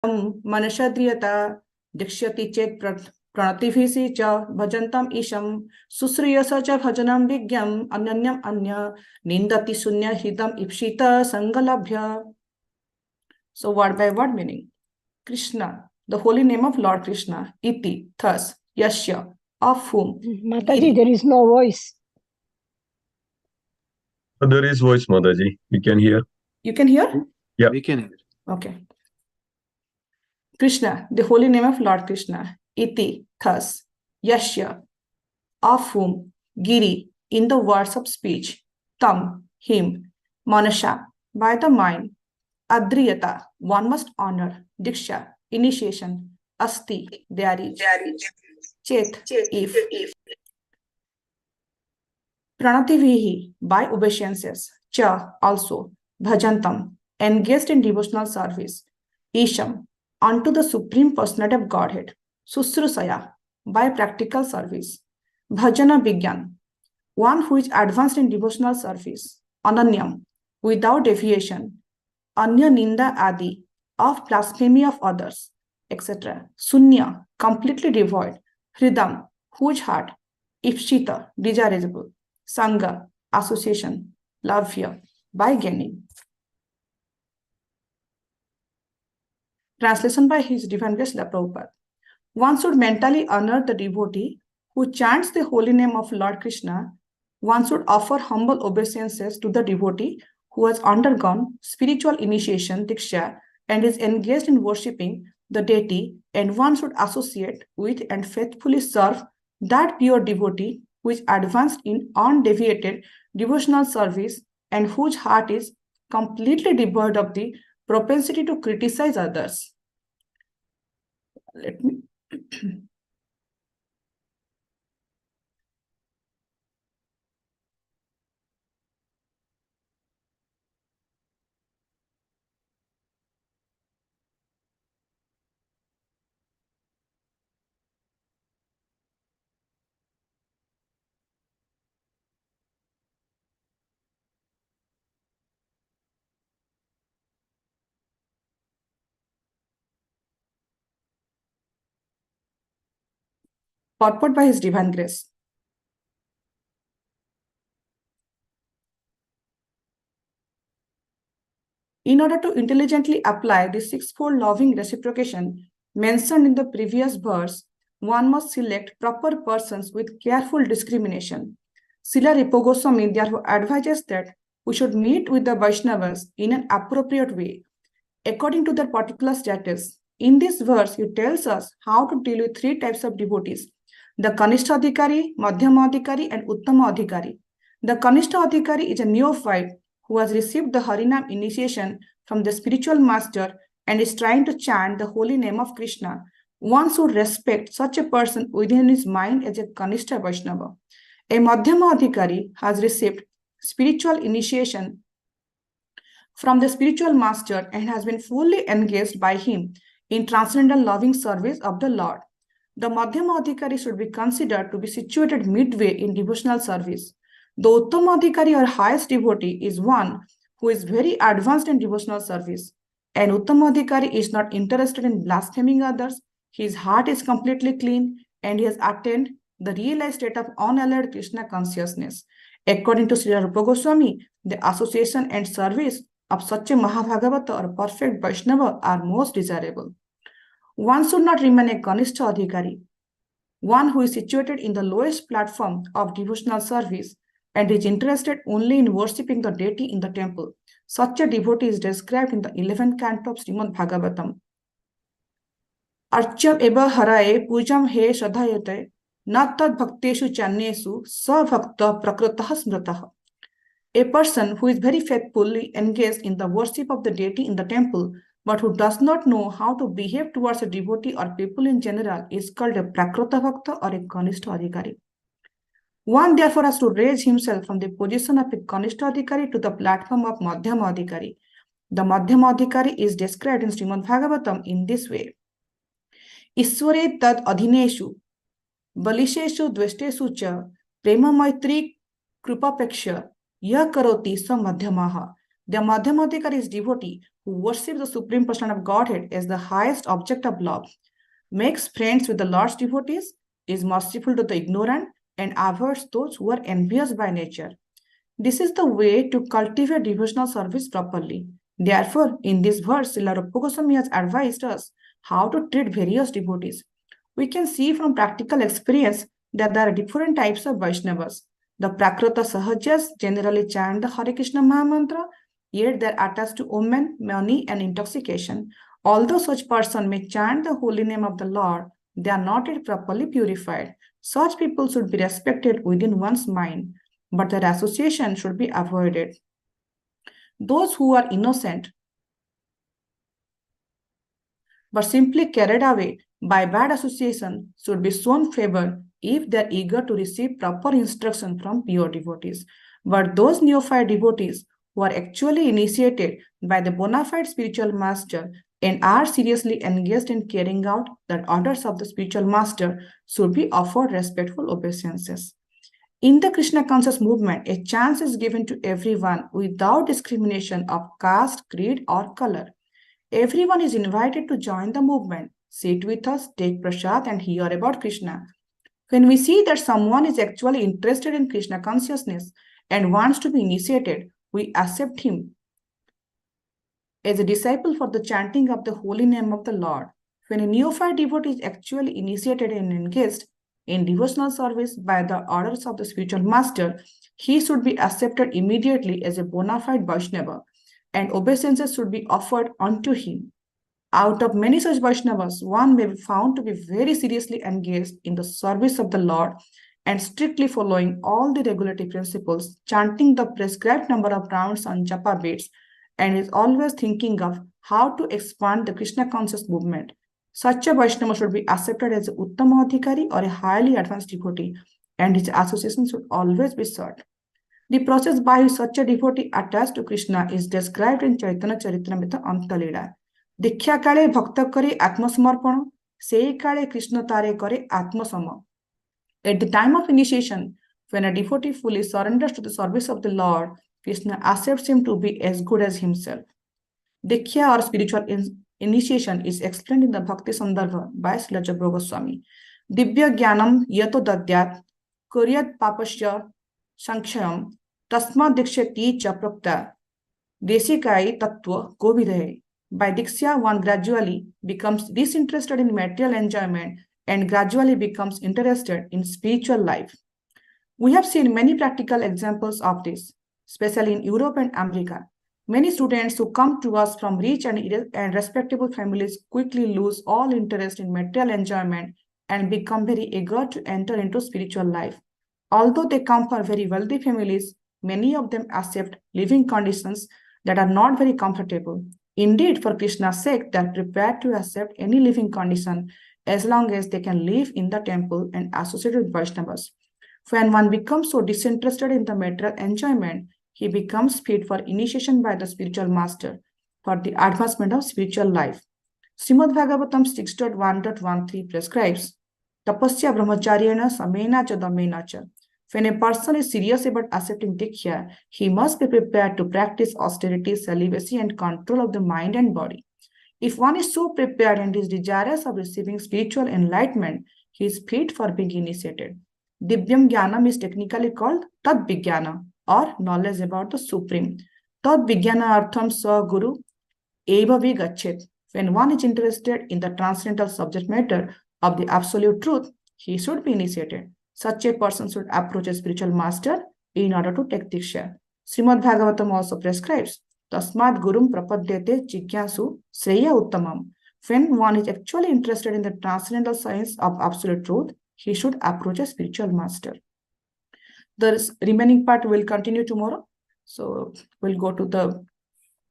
मनशाद्रियता दीक्ष्यति चेत् प्रणतिभिः च भजन्तम् ईशं शुश्रूयस च भजनं विज्ञम् अन्यन्यम् अन्य निन्दति शून्यहितम् ईप्सित संगलभ्य. So word by word meaning. Krishna, the holy name of Lord Krishna, iti, thus, yasya, of whom. Mataji, there is no voice. There is voice, Mataji. We can hear. You can hear? Yeah. We can hear. Okay. Krishna, the holy name of Lord Krishna, iti, thus, yasya, of whom, giri, in the words of speech, tam, him, manasha, by the mind, adriyata, one must honor, diksha, initiation, asti, there is, chet, if, pranativihi, by obeisances, cha, also, bhajantam, engaged in devotional service, isham, unto the Supreme Personality of Godhead, susrusaya, by practical service, bhajana vigyan, one who is advanced in devotional service, ananyam, without deviation, anya ninda adi, of blasphemy of others, etc. Sunya, completely devoid, hridam, whose heart, ipshita, desirable, sangha, association, lavya, by gaining. Translation by His Divine Grace Srila Prabhupada. One should mentally honor the devotee who chants the holy name of Lord Krishna. One should offer humble obeisances to the devotee who has undergone spiritual initiation, diksha, and is engaged in worshipping the deity, and one should associate with and faithfully serve that pure devotee who is advanced in undeviated devotional service and whose heart is completely devoid of the propensity to criticize others. Let me purport by His Divine Grace. In order to intelligently apply the sixfold loving reciprocation mentioned in the previous verse, one must select proper persons with careful discrimination. Srila Rupa Goswami therefore advises that we should meet with the Vaishnavas in an appropriate way, according to their particular status. In this verse, he tells us how to deal with three types of devotees: the Kanishta Adhikari, Madhyama Adhikari, and Uttama Adhikari. The Kanishta Adhikari is a neophyte who has received the Harinam initiation from the spiritual master and is trying to chant the holy name of Krishna. One should respect such a person within his mind as a Kanishta Vaishnava. A Madhyama Adhikari has received spiritual initiation from the spiritual master and has been fully engaged by him in transcendental loving service of the Lord. The Madhyama Adhikari should be considered to be situated midway in devotional service. The Uttama Adhikari or highest devotee is one who is very advanced in devotional service. An Uttama Adhikari is not interested in blaspheming others. His heart is completely clean and he has attained the realized state of unalloyed Krishna consciousness. According to Srila Rupa Goswami, the association and service of such a Mahabhagavata or perfect Vaishnava are most desirable. One should not remain a Kanishta Adhikari, one who is situated in the lowest platform of devotional service and is interested only in worshipping the deity in the temple. Such a devotee is described in the 11th canto of Srimad Bhagavatam. Archam eva haraye pujam he shradhayate na tad bhakteshu channesu sa bhakta prakritah smritah. A person who is very faithfully engaged in the worship of the deity in the temple, but who does not know how to behave towards a devotee or people in general, is called a Prakrita Bhakta or a Kanishta Adhikari. One therefore has to raise himself from the position of a Kanishta Adhikari to the platform of Madhyama Adhikari. The Madhyama Adhikari is described in Srimad Bhagavatam in this way. Isware tad adhineshu, balisheshu dveshteshu cha, prema maitri krupapeksha, ya karoti sa madhyamaha, The Madhyamadikar is devotee who worships the Supreme Person of Godhead as the highest object of love, makes friends with the Lord's devotees, is merciful to the ignorant, and avoids those who are envious by nature. This is the way to cultivate devotional service properly. Therefore, in this verse, Srila Rupa Goswami has advised us how to treat various devotees. We can see from practical experience that there are different types of Vaishnavas. The Prakrita Sahajas generally chant the Hare Krishna Mahamantra, yet they are attached to women, money, and intoxication. Although such person may chant the holy name of the Lord, they are not yet properly purified. Such people should be respected within one's mind, but their association should be avoided. Those who are innocent but simply carried away by bad association should be shown favor if they are eager to receive proper instruction from pure devotees. But those neophyte devotees who are actually initiated by the bona fide spiritual master and are seriously engaged in carrying out the orders of the spiritual master should be offered respectful obeisances. In the Krishna conscious movement, a chance is given to everyone without discrimination of caste, creed, or color. Everyone is invited to join the movement, sit with us, take prasad, and hear about Krishna. When we see that someone is actually interested in Krishna consciousness and wants to be initiated, we accept him as a disciple for the chanting of the holy name of the Lord. When a neophyte devotee is actually initiated and engaged in devotional service by the orders of the spiritual master, he should be accepted immediately as a bona fide Vaishnava, and obeisances should be offered unto him. Out of many such Vaishnavas, one may be found to be very seriously engaged in the service of the Lord and strictly following all the regulatory principles, chanting the prescribed number of rounds on japa beads, and is always thinking of how to expand the Krishna conscious movement. Such a Vaishnava should be accepted as an Uttama Adhikari or a highly advanced devotee, and his association should always be sought. The process by which such a devotee attached to Krishna is described in Chaitanya Charitamrita Antalila. दीक्षा काले भक्त करे आत्मसमर्पण से काले कृष्ण तारे करे आत्मसम. At the time of initiation, when a devotee fully surrenders to the service of the Lord, Krishna accepts him to be as good as himself. Diksha or spiritual initiation is explained in the Bhakti Sandarbha by Srila Jabba Goswami. Divya Jnanam yato dadyat kuryat papasya sankshayam tasma dikshati cha prakta desikai tattva govidaye. By Diksha, one gradually becomes disinterested in material enjoyment and gradually becomes interested in spiritual life. We have seen many practical examples of this, especially in Europe and America. Many students who come to us from rich and respectable families quickly lose all interest in material enjoyment and become very eager to enter into spiritual life. Although they come from very wealthy families, many of them accept living conditions that are not very comfortable. Indeed, for Krishna's sake, they are prepared to accept any living condition as long as they can live in the temple and associate with Vaishnavas. When one becomes so disinterested in the material enjoyment, he becomes fit for initiation by the spiritual master for the advancement of spiritual life. Srimad Bhagavatam 6.1.13 prescribes Tapasya brahmacharyena samena cha damena cha. When a person is serious about accepting Diksha, he must be prepared to practice austerity, celibacy, and control of the mind and body. If one is so prepared and is desirous of receiving spiritual enlightenment, he is fit for being initiated. Divyam Jnanam is technically called Tad Vijnana, or knowledge about the Supreme. Tad Vijnana Artham Sa Guru Eva Vigachet. When one is interested in the transcendental subject matter of the absolute truth, he should be initiated. Such a person should approach a spiritual master in order to take Diksha. Srimad Bhagavatam also prescribes Tasmad Gurum Prapadyate Jigyasu Sreya Uttamam. When one is actually interested in the transcendental science of absolute truth, he should approach a spiritual master. The remaining part will continue tomorrow. So we'll go to the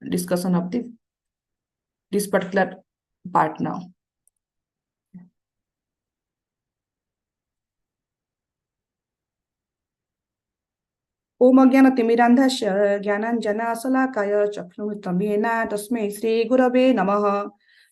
discussion of this particular part now. ओम अज्ञानतिमिरान्धस्य ज्ञानाञ्जनाशलाकाय चक्षुरुन्मीलितं येन तस्मै श्रीगुरवे नमः.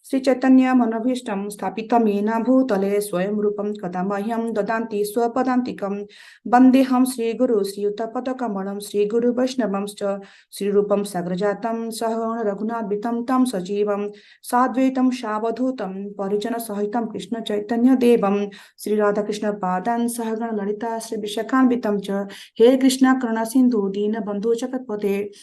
Sri Chaitanya Manabhishtam Sthapitam Yena Bhutale Swayam Rupam Kadamahyam Dadanti Swapadantikam Bandeham Sri Guru Sri Uttapatakamanam Sri Guru Vaishnavamscha Sri Rupam Sagrajatam Sahana Raghunath Tam Sajivam Sadvaitam Shavadhutam Parijana Sahitam Krishna Chaitanya Devam Sri Radha Krishna Padan Sahagana Lalita Sri Vishakan Cha He Krishna Karna Sindhu Dina Bandhu Chakatpate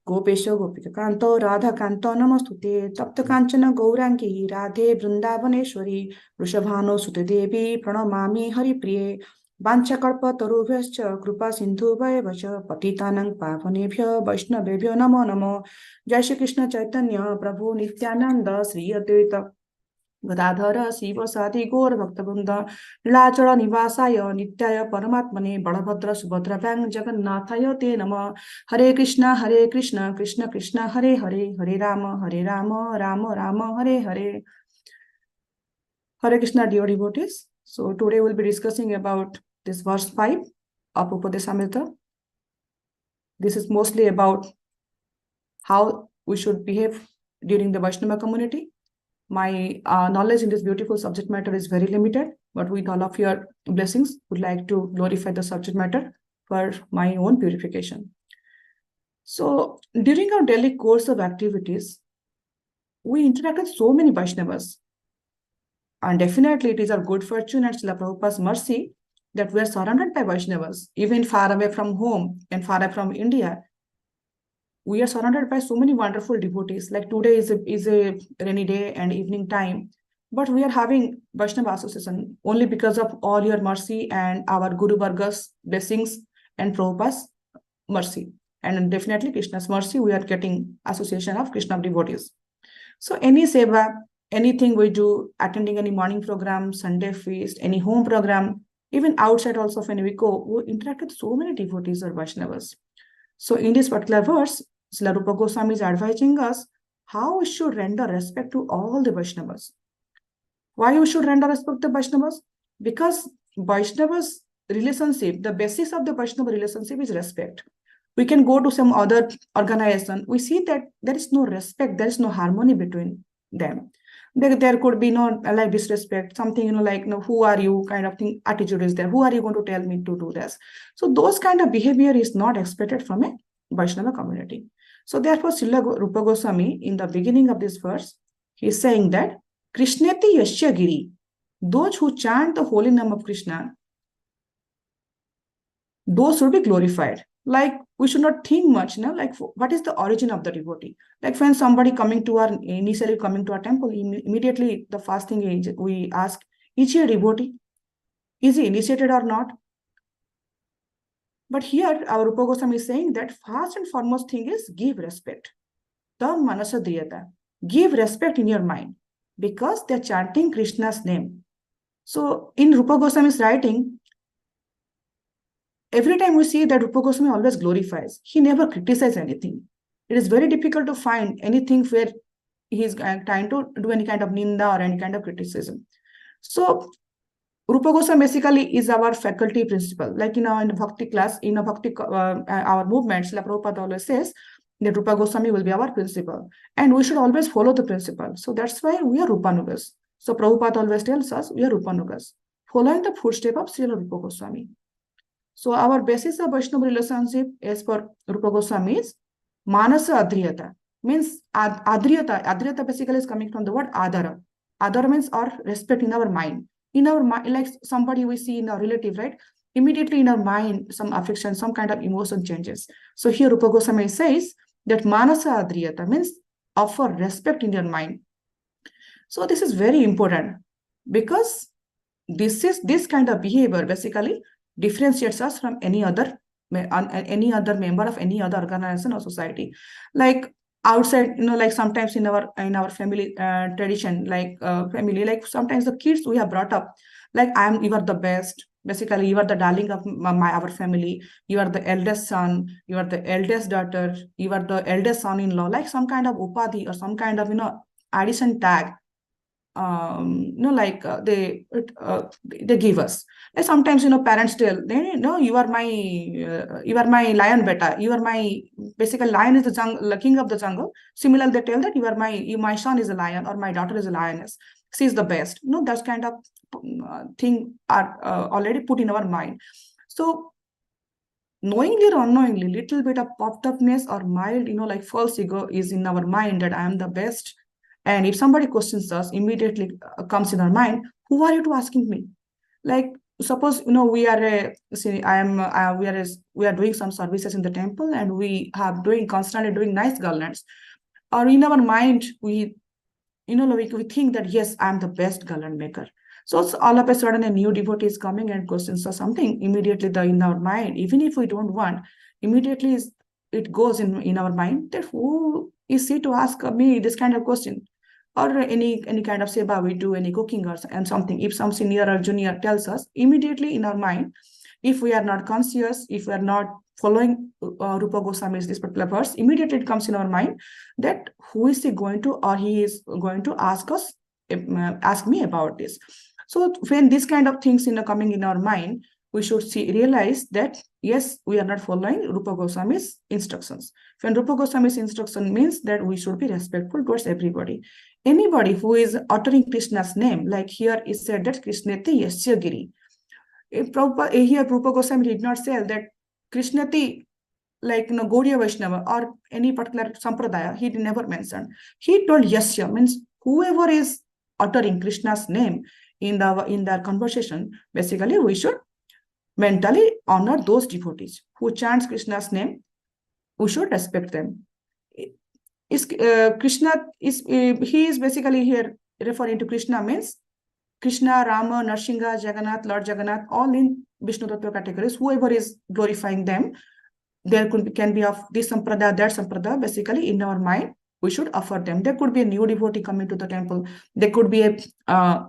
Gopesh गोपिकान्तो राधाकान्तो नमस्तुते तप्त काञ्चन गौराङ्गी राधे वृन्दावनेश्वरी वृषभानुसुते देवी प्रणमामि हरिप्रिये वाञ्छकल्पतरुभ्यश्च कृपा सिन्धुभ्येव च पतितानां पावनेभ्यो वैष्णवेभ्यो नमो नमो जय श्री कृष्ण चैतन्य प्रभु नित्यानंद श्री अद्वैत गदाधर शिव सादि गौर भक्तवृंद नीलाचल निवासाय नित्याय परमात्मने बलभद्र सुभद्रभ्यां जगन्नाथाय ते नमः हरे Krishna Krishna Krishna Hare Hare Hare Ram Ram Ram Hare Hare Hare Krishna, dear devotees. So today we'll be discussing about this verse 5 of Upadesamrita. This is mostly about how we should behave during the Vaishnava community. My knowledge in this beautiful subject matter is very limited, but with all of your blessings, would like to glorify the subject matter for my own purification. So during our daily course of activities, we interact with so many Vaishnavas. And definitely it is our good fortune and Srila Prabhupada's mercy that we are surrounded by Vaishnavas, even far away from home and far away from India. We are surrounded by so many wonderful devotees. Like today is a rainy day and evening time, but we are having Vaishnava Association only because of all your mercy and our Guru Varga's blessings and Prabhupada's mercy. And definitely Krishna's mercy, we are getting association of Krishna devotees. So any seva, anything we do, attending any morning program, Sunday feast, any home program, even outside also when we go, we interact with so many devotees or Vaishnavas. So in this particular verse, Srila Rupa Goswami is advising us how we should render respect to all the Vaishnavas. Why we should render respect to Vaishnavas? Because Vaishnavas relationship, the basis of the Vaishnava relationship is respect. We can go to some other organization. We see that there is no respect, there is no harmony between them. There could be no like disrespect, something, like, who are you kind of thing, attitude is there. Who are you going to tell me to do this? So those kind of behavior is not expected from a Vaishnava community. So therefore, Srila Rupa Goswami, in the beginning of this verse, he is saying that Krishneti Yashya Giri, those who chant the holy name of Krishna, those should be glorified. Like, we should not think much, like what is the origin of the devotee? Like when somebody initially coming to our temple, immediately the first thing we ask, is he a devotee? Is he initiated or not? But here our Rupa Goswami is saying that first and foremost thing is give respect. Tam manasa driyata. Give respect in your mind because they're chanting Krishna's name. So in Rupa Goswami's writing, every time we see that Rupa Goswami always glorifies. He never criticizes anything. It is very difficult to find anything where he is trying to do any kind of ninda or any kind of criticism. So Rupa Goswami basically is our faculty principal. Like in the Bhakti class, in a Bhakti, our movement, Srila Prabhupada always says that Rupa Goswami will be our principal. And we should always follow the principle. So that's why we are Rupanugas. So Prabhupada always tells us we are Rupanugas, following the footstep of Srila Rupa Goswami. So our basis of Vaishnava relationship as per Rupa Goswami is Manasa Adriyata. Means Adriyata. Adriyata basically is coming from the word Adara. Adara means our respect in our mind. In our mind, like somebody we see in our relative, right? Immediately in our mind, some affection, some kind of emotion changes. So here Rupa Goswami says that Manasa Adriyata means offer respect in your mind. So this is very important because this kind of behavior basically differentiates us from any other member of any other organization or society. Like outside, like sometimes in our family tradition, like family, like sometimes the kids we have brought up, like you are the best. Basically, you are the darling of our family. You are the eldest son. You are the eldest daughter. You are the eldest son-in-law. Like some kind of upadhi or some kind of addition tag they give us. And sometimes parents tell, you are my lion beta, you are my, basically lion is the king of the jungle. Similarly, they tell that my son is a lion or my daughter is a lioness, she is the best. That kind of thing are already put in our mind. So knowingly or unknowingly, little bit of popped upness or mild, like false ego is in our mind, that I am the best. And if somebody questions us, immediately comes in our mind, who are you to asking me? Like, suppose, we are we are doing some services in the temple, and we have constantly doing nice garlands, or in our mind, we think that, yes, I'm the best garland maker. So it's all of a sudden a new devotee is coming and questions us something. Immediately, in our mind, even if we don't want, immediately it goes in our mind that who is he to ask me this kind of question? Or any kind of seva we do, any cooking and something. If some senior or junior tells us, immediately in our mind, if we are not conscious, if we are not following Rupa Goswami's this particular verse, immediately it comes in our mind that who is he going to, or he is going to ask me about this. So when these kind of things coming in our mind, we should realize that, yes, we are not following Rupa Goswami's instructions. When Rupa Goswami's instruction means that we should be respectful towards everybody. Anybody who is uttering Krishna's name, like here is said that Krishneti Yasya Giri. Here Rupa Goswami did not say that Krishnati, like Gaudiya Vaishnava or any particular sampradaya, he never mentioned. He told Yasya, means whoever is uttering Krishna's name in their conversation, basically we should mentally honor those devotees who chants Krishna's name. We should respect them. Krishna he is basically here referring to Krishna, means Krishna, Rama, Narsingha, Jagannath, Lord Jagannath, all in Vishnu Tattva categories. Whoever is glorifying them, there can be of this sampradaya, that sampradaya. Basically, in our mind, we should offer them. There could be a new devotee coming to the temple. There could be a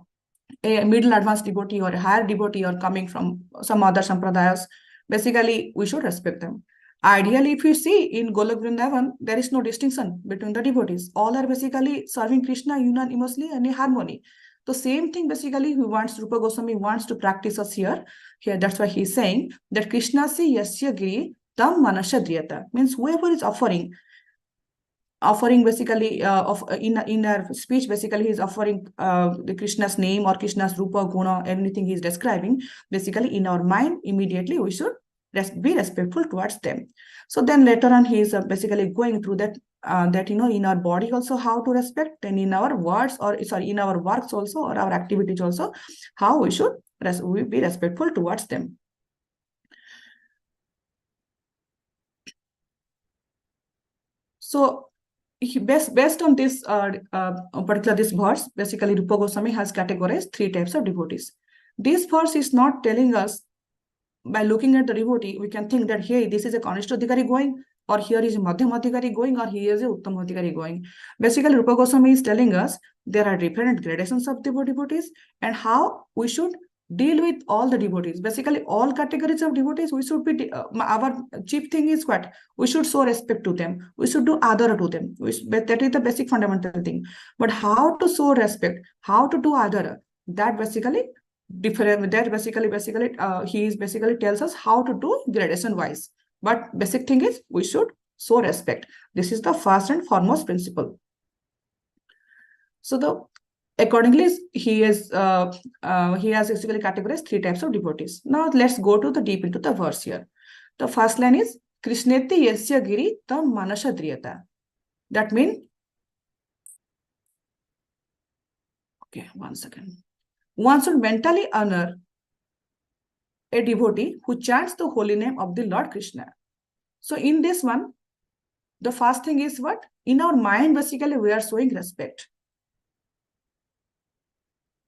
middle advanced devotee or a higher devotee or coming from some other sampradayas. Basically, we should respect them. Ideally, if you see in Golok Vrindavan, there is no distinction between the devotees. All are basically serving Krishna unanimously and in harmony. The same thing basically Rupa Goswami wants to practice us here. That's why he's saying that Krishna se yasya giri tam manashadriyata, means whoever is offering basically in our speech, basically he's offering the Krishna's name or Krishna's Rupa Guna, anything he's describing, basically in our mind, immediately we should be respectful towards them. So then later on he is basically going through that in our body also how to respect, and in our words in our works also, or our activities also, how we should be respectful towards them. So based on this this verse, basically Rupa Goswami has categorized 3 types of devotees. This verse is not telling us, by looking at the devotee, we can think that, hey, this is a Kanishta Adhikari going, or here is a Madhyam Adhikari going, or here is a Uttam Adhikari going. Basically, Rupa Goswami is telling us there are different gradations of devotees and how we should deal with all the devotees. Basically, all categories of devotees, we should be, our chief thing is what? We should show respect to them. We should do adara to them. That is the basic fundamental thing. But how to show respect, how to do adara, that basically different. That basically he is basically tells us how to do gradation wise. But basic thing is we should show respect. This is the first and foremost principle. So accordingly, he has basically categorized 3 types of devotees. Now let's go to the deep into the verse here. The first line is Krishneti yasya giri tam manashadriyata. That means, okay, 1 second. One should mentally honor a devotee who chants the holy name of the Lord Krishna. So in this one, the first thing is what? In our mind, basically, we are showing respect.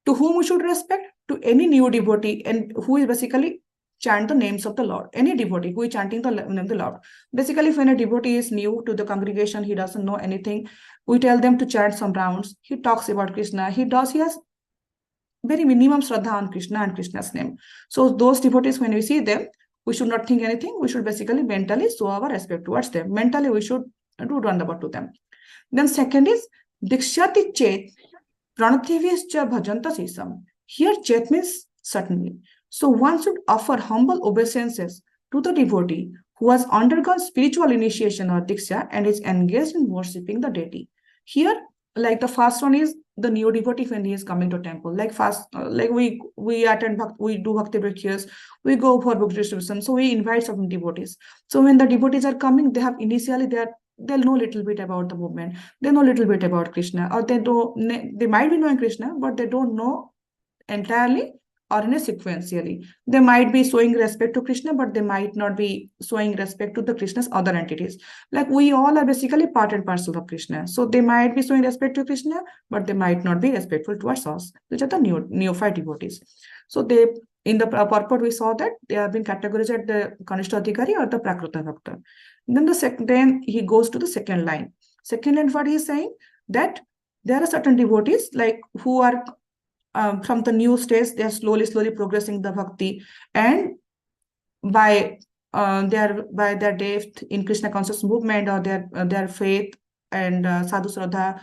To whom we should respect? To any new devotee and who is basically chant the names of the Lord. Any devotee who is chanting the name of the Lord. Basically, when a devotee is new to the congregation, he doesn't know anything, we tell them to chant some rounds. He talks about Krishna. He has very minimum Shraddha on Krishna and Krishna's name. So those devotees, when we see them, we should not think anything. We should basically mentally show our respect towards them. Mentally, we should do Dandavat to them. Then second is Dikshati Chet Pranathivischa bhajanta sesam. Here, chet means certainly. So one should offer humble obeisances to the devotee who has undergone spiritual initiation or diksha and is engaged in worshipping the deity. Here, like the first one is the new devotee when he is coming to temple. Like fast, like we attend, we do bhakti breakfasts, we go for book distribution. So we invite some devotees. So when the devotees are coming, they have initially they'll know a little bit about the movement. They know a little bit about Krishna, or they might be knowing Krishna, but they don't know entirely or in a sequentially. They might be showing respect to Krishna, but they might not be showing respect to the Krishna's other entities. Like we all are basically part and parcel of Krishna. So they might be showing respect to Krishna, but they might not be respectful towards us, which are the neophyte devotees. So they, in the purport, we saw that they have been categorized at the Kanishta Adhikari or the Prakruta Bhakta. Then he goes to the second line. Second line, what he is saying, that there are certain devotees like who are from the new stage, they are slowly progressing the bhakti, and by their depth in Krishna conscious movement or their faith and sadhu shraddha,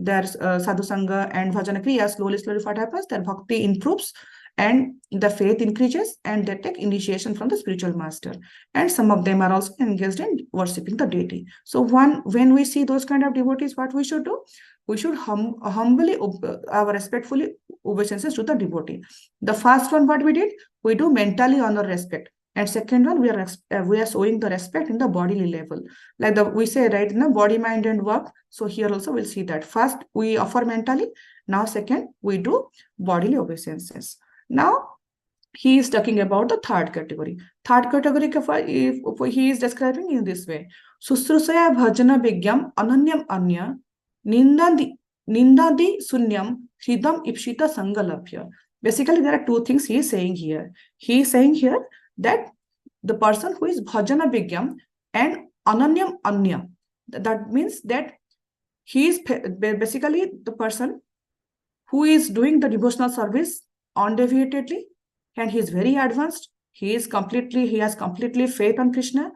their sadhu sangha and bhajana kriya, slowly what happens, their bhakti improves and the faith increases, and they take initiation from the spiritual master, and some of them are also engaged in worshipping the deity. So when we see those kind of devotees, what we should do, we should humbly respectfully obeisances to the devotee. The first one, what we did, we do mentally honor respect, and second one, we are showing the respect in the bodily level, like we say, right, in the body, mind and work. So here also we'll see that first we offer mentally, now second we do bodily obeisances. Now he is talking about the third category. Third category, if he is describing in this way: Susrusaya bhajana vigyam ananyam anya nindadi sunyam hridam ipshita sangalabhya. Basically, there are two things he is saying here. He is saying here that the person who is bhajana vigyam and ananyam anya, that means that he is basically the person who is doing the devotional service undeviatedly, and he is very advanced. He has completely faith on Krishna.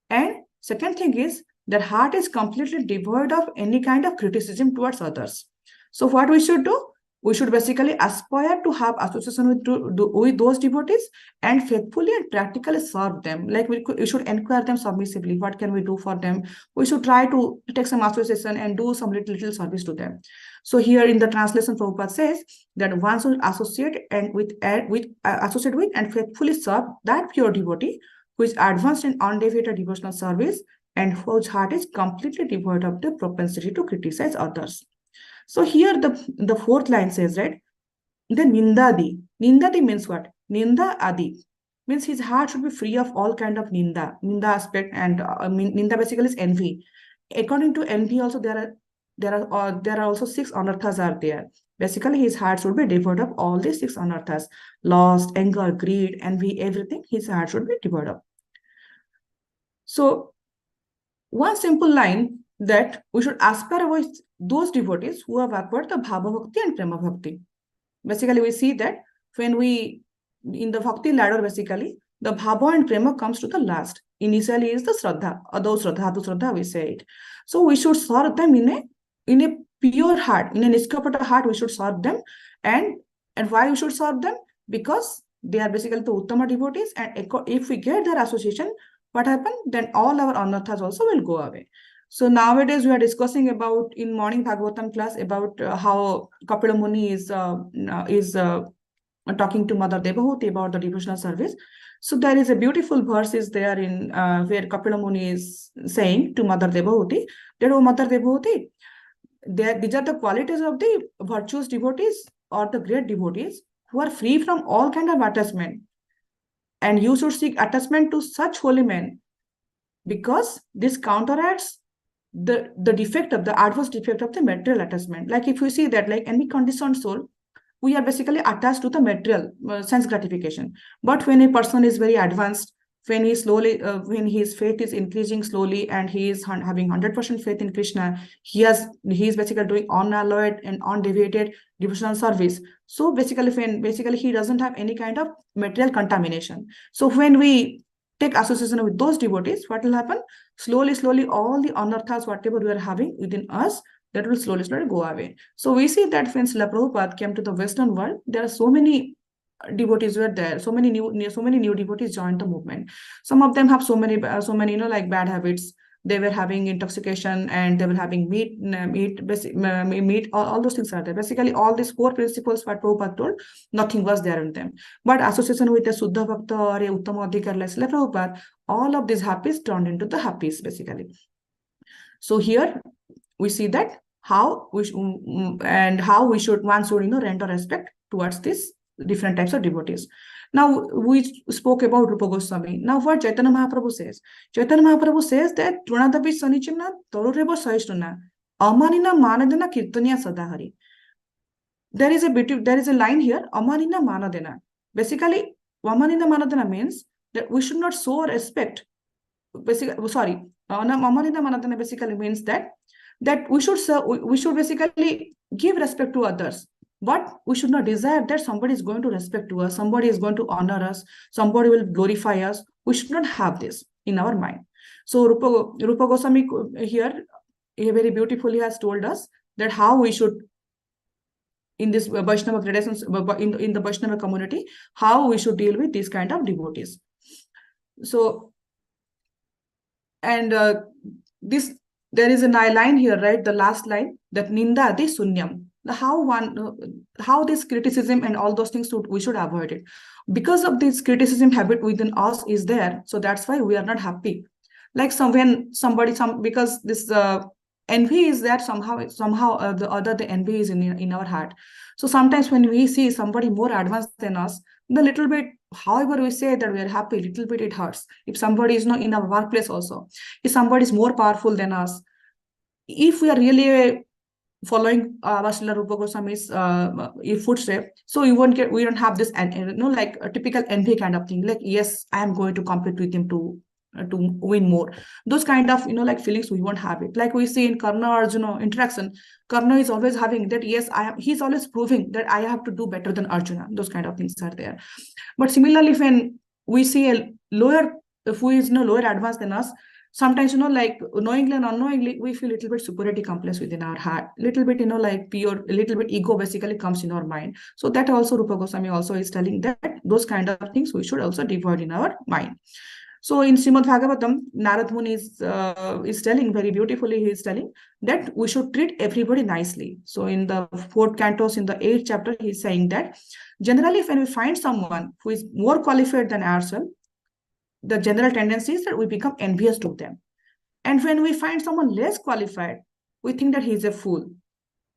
And second thing is, their heart is completely devoid of any kind of criticism towards others. So what we should do? We should basically aspire to have association with those devotees and faithfully and practically serve them. Like we should inquire them submissively. What can we do for them? We should try to take some association and do some little service to them. So here in the translation, Prabhupada says that one should associate with and faithfully serve that pure devotee who is advanced in undeviated devotional service and whose heart is completely devoid of the propensity to criticize others. So here the fourth line says, right, the nindadi. Nindadi means what? Ninda adi means his heart should be free of all kind of ninda aspect, and ninda basically is envy. According to envy, also there are also 6 anarthas are there. Basically, his heart should be devoid of all these 6 anarthas: lust, anger, greed, envy, everything. His heart should be devoid of. So one simple line that we should aspire with those devotees who have acquired the Bhava Bhakti and Prema Bhakti. Basically, we see that when we, in the Bhakti ladder, basically, the Bhava and Prema comes to the last. Initially is the Shraddha, Adho Shraddha, Adu Shraddha, we say it. So we should serve them in a pure heart, in a niskapata heart, we should serve them. And why we should serve them? Because they are basically the Uttama devotees, and if we get their association, what happened? Then all our anarthas also will go away. So nowadays we are discussing about, in morning Bhagavatam class, about how Kapila Muni is talking to Mother Devahuti about the devotional service. So there is a beautiful verse is there in where Kapila Muni is saying to Mother Devahuti that, oh Mother Devahuti, these are the qualities of the virtuous devotees or the great devotees who are free from all kind of attachment. And you should seek attachment to such holy men, because this counteracts the adverse defect of the material attachment. Like if you see that, like any conditioned soul, we are basically attached to the material sense gratification. But when a person is very advanced, when his faith is increasing slowly and he is having 100% faith in Krishna, he is basically doing unalloyed and undeviated devotional service. So basically he doesn't have any kind of material contamination. So when we take association with those devotees, what will happen? Slowly, all the anarthas, whatever we are having within us, that will slowly go away. So we see that when Srila Prabhupada came to the Western world, there are so many devotees were there, so many new devotees joined the movement. Some of them have so many like bad habits. They were having intoxication, and they were having meat, all those things are there. Basically, all these four principles what Prabhupada told, nothing was there in them. But association with a Suddha Bhakta or a Uttama Adhikar like Srila Prabhupada, all of these happies turned into the happies, basically. So here we see that how we should render respect towards these different types of devotees. Now we spoke about Rupa Goswami. Now what Chaitanya Mahaprabhu says? Chaitanya Mahaprabhu says that Trunadapi Sanichimna Torurebo Saishtuna Amanina Manadena Kirtanya Sadahari. There is a line here, Amanina Manadena. Basically, Amanina Manadena means that we should not show respect. Basically, Amanina Manadena basically means that we should basically give respect to others. But we should not desire that somebody is going to respect to us, somebody is going to honor us, somebody will glorify us. We should not have this in our mind. So Rupa Goswami here, he very beautifully has told us that how we should, in this Vaishnava gradations, in the Vaishnava community, how we should deal with these kind of devotees. So, and there is a line here, right? The last line, that Ninda Adi Sunyam. How this criticism and all those things we should avoid it. Because of this criticism habit within us is there, so that's why we are not happy. Like because this envy is there somehow the other, the envy is in our heart. So sometimes when we see somebody more advanced than us, the little bit, however we say that we are happy, little bit it hurts. If somebody is not in our workplace also, if somebody is more powerful than us, if we are really following Srila Rupa Goswami's footsteps, so we don't have this like a typical envy kind of thing, like, yes, I am going to compete with him to win more. Those kind of like feelings we won't have it. Like we see in Karna Arjuna interaction, Karna is always having that, yes, he's always proving that I have to do better than Arjuna. Those kind of things are there. But similarly, when we see a lower, who is lower advanced than us, sometimes like knowingly and unknowingly we feel a little bit superiority complex within our heart, little bit like pure, a little bit ego basically comes in our mind. So that also Rupa Goswami also is telling that those kind of things we should also devoid in our mind. So in Srimad Bhagavatam, Narad Muni is telling very beautifully, he is telling that we should treat everybody nicely. So in the 4th cantos, in the 8th chapter, he is saying that generally when we find someone who is more qualified than ourselves, the general tendency is that we become envious to them. And when we find someone less qualified, we think that he is a fool.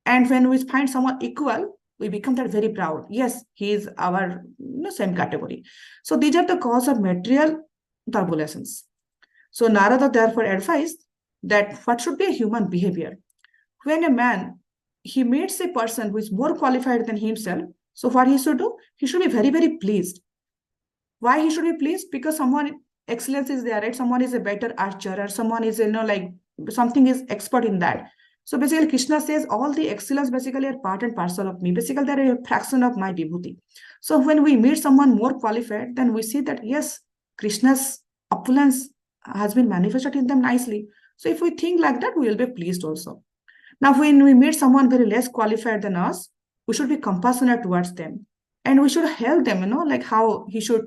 And when we find someone equal, we become that very proud. Yes, he is our same category. So these are the cause of material turbulences. So Narada therefore advised that what should be a human behavior. When a man, he meets a person who is more qualified than himself, so what he should do? He should be very, very pleased. Why he should be pleased? Because someone excellence is there, right? Someone is a better archer, or someone is like something is expert in that. So basically Krishna says all the excellence basically are part and parcel of me. Basically they're a fraction of my devotee. So when we meet someone more qualified, then we see that yes, Krishna's opulence has been manifested in them nicely. So if we think like that, we will be pleased also. Now when we meet someone very less qualified than us, we should be compassionate towards them, and we should help them, like how he should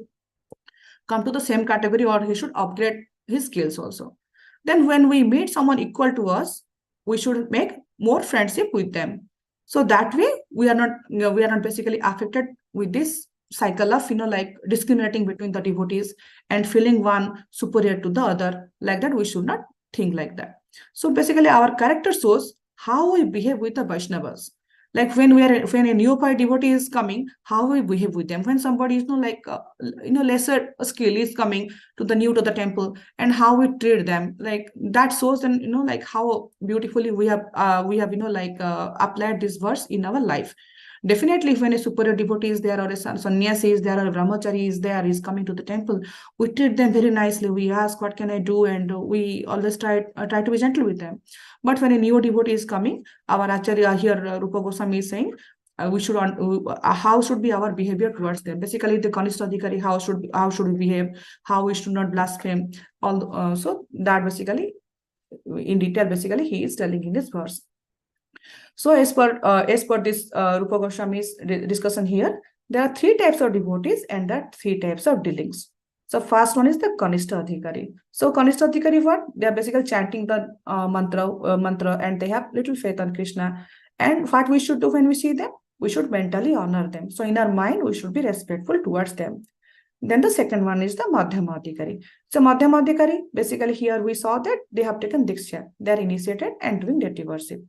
come to the same category, or he should upgrade his skills also. Then when we meet someone equal to us, we should make more friendship with them. So that way we are not basically affected with this cycle of like discriminating between the devotees and feeling one superior to the other. Like that, we should not think like that. So basically our character shows how we behave with the Vaishnavas. Like when a neophyte devotee is coming, how we behave with them. When somebody is lesser skill is coming to the temple, and how we treat them, like that shows them like how beautifully we have applied this verse in our life. Definitely, when a superior devotee is there, or a sannyasi is there, or a brahmachari is there, is coming to the temple, we treat them very nicely. We ask, what can I do? And we always try to be gentle with them. But when a new devotee is coming, our Acharya here, Rupa Goswami is saying, how should be our behavior towards them? Basically, the Kanishta Adhikari, how should we behave? How we should not blaspheme? So that basically, in detail, basically, he is telling in this verse. So as per this Rupa Goswami's discussion here, there are 3 types of devotees and there are 3 types of dealings. So first one is the Kanishta Adhikari. So Kanishta Adhikari, what? They are basically chanting the mantra and they have little faith on Krishna. And what we should do when we see them? We should mentally honor them. So in our mind, we should be respectful towards them. Then the second one is the Madhyama Adhikari. So Madhyama Adhikari, basically here we saw that they have taken Diksha. They are initiated and doing deity worship.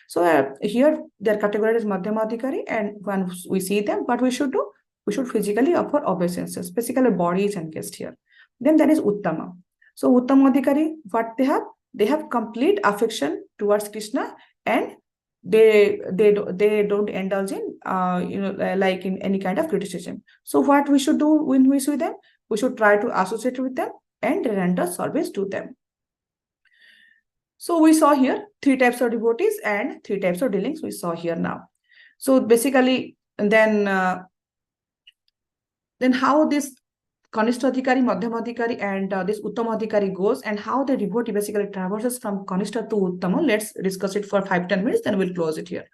So here they are categorized as Madhyama Adhikari, and when we see them, what we should do? We should physically offer obeisances, basically body is engaged here. Then there is Uttama. So Uttama Adhikari, what they have? They have complete affection towards Krishna, and they don't indulge in like in any kind of criticism. So what we should do when we see them? We should try to associate with them and render service to them. So we saw here 3 types of devotees and 3 types of dealings we saw here now. So basically, then how this Kanishta Adhikari, Madhyama Adhikari, and this Uttama Adhikari goes, and how the devotee basically traverses from Kanishta to Uttama. Let's discuss it for 5-10 minutes, then we'll close it here.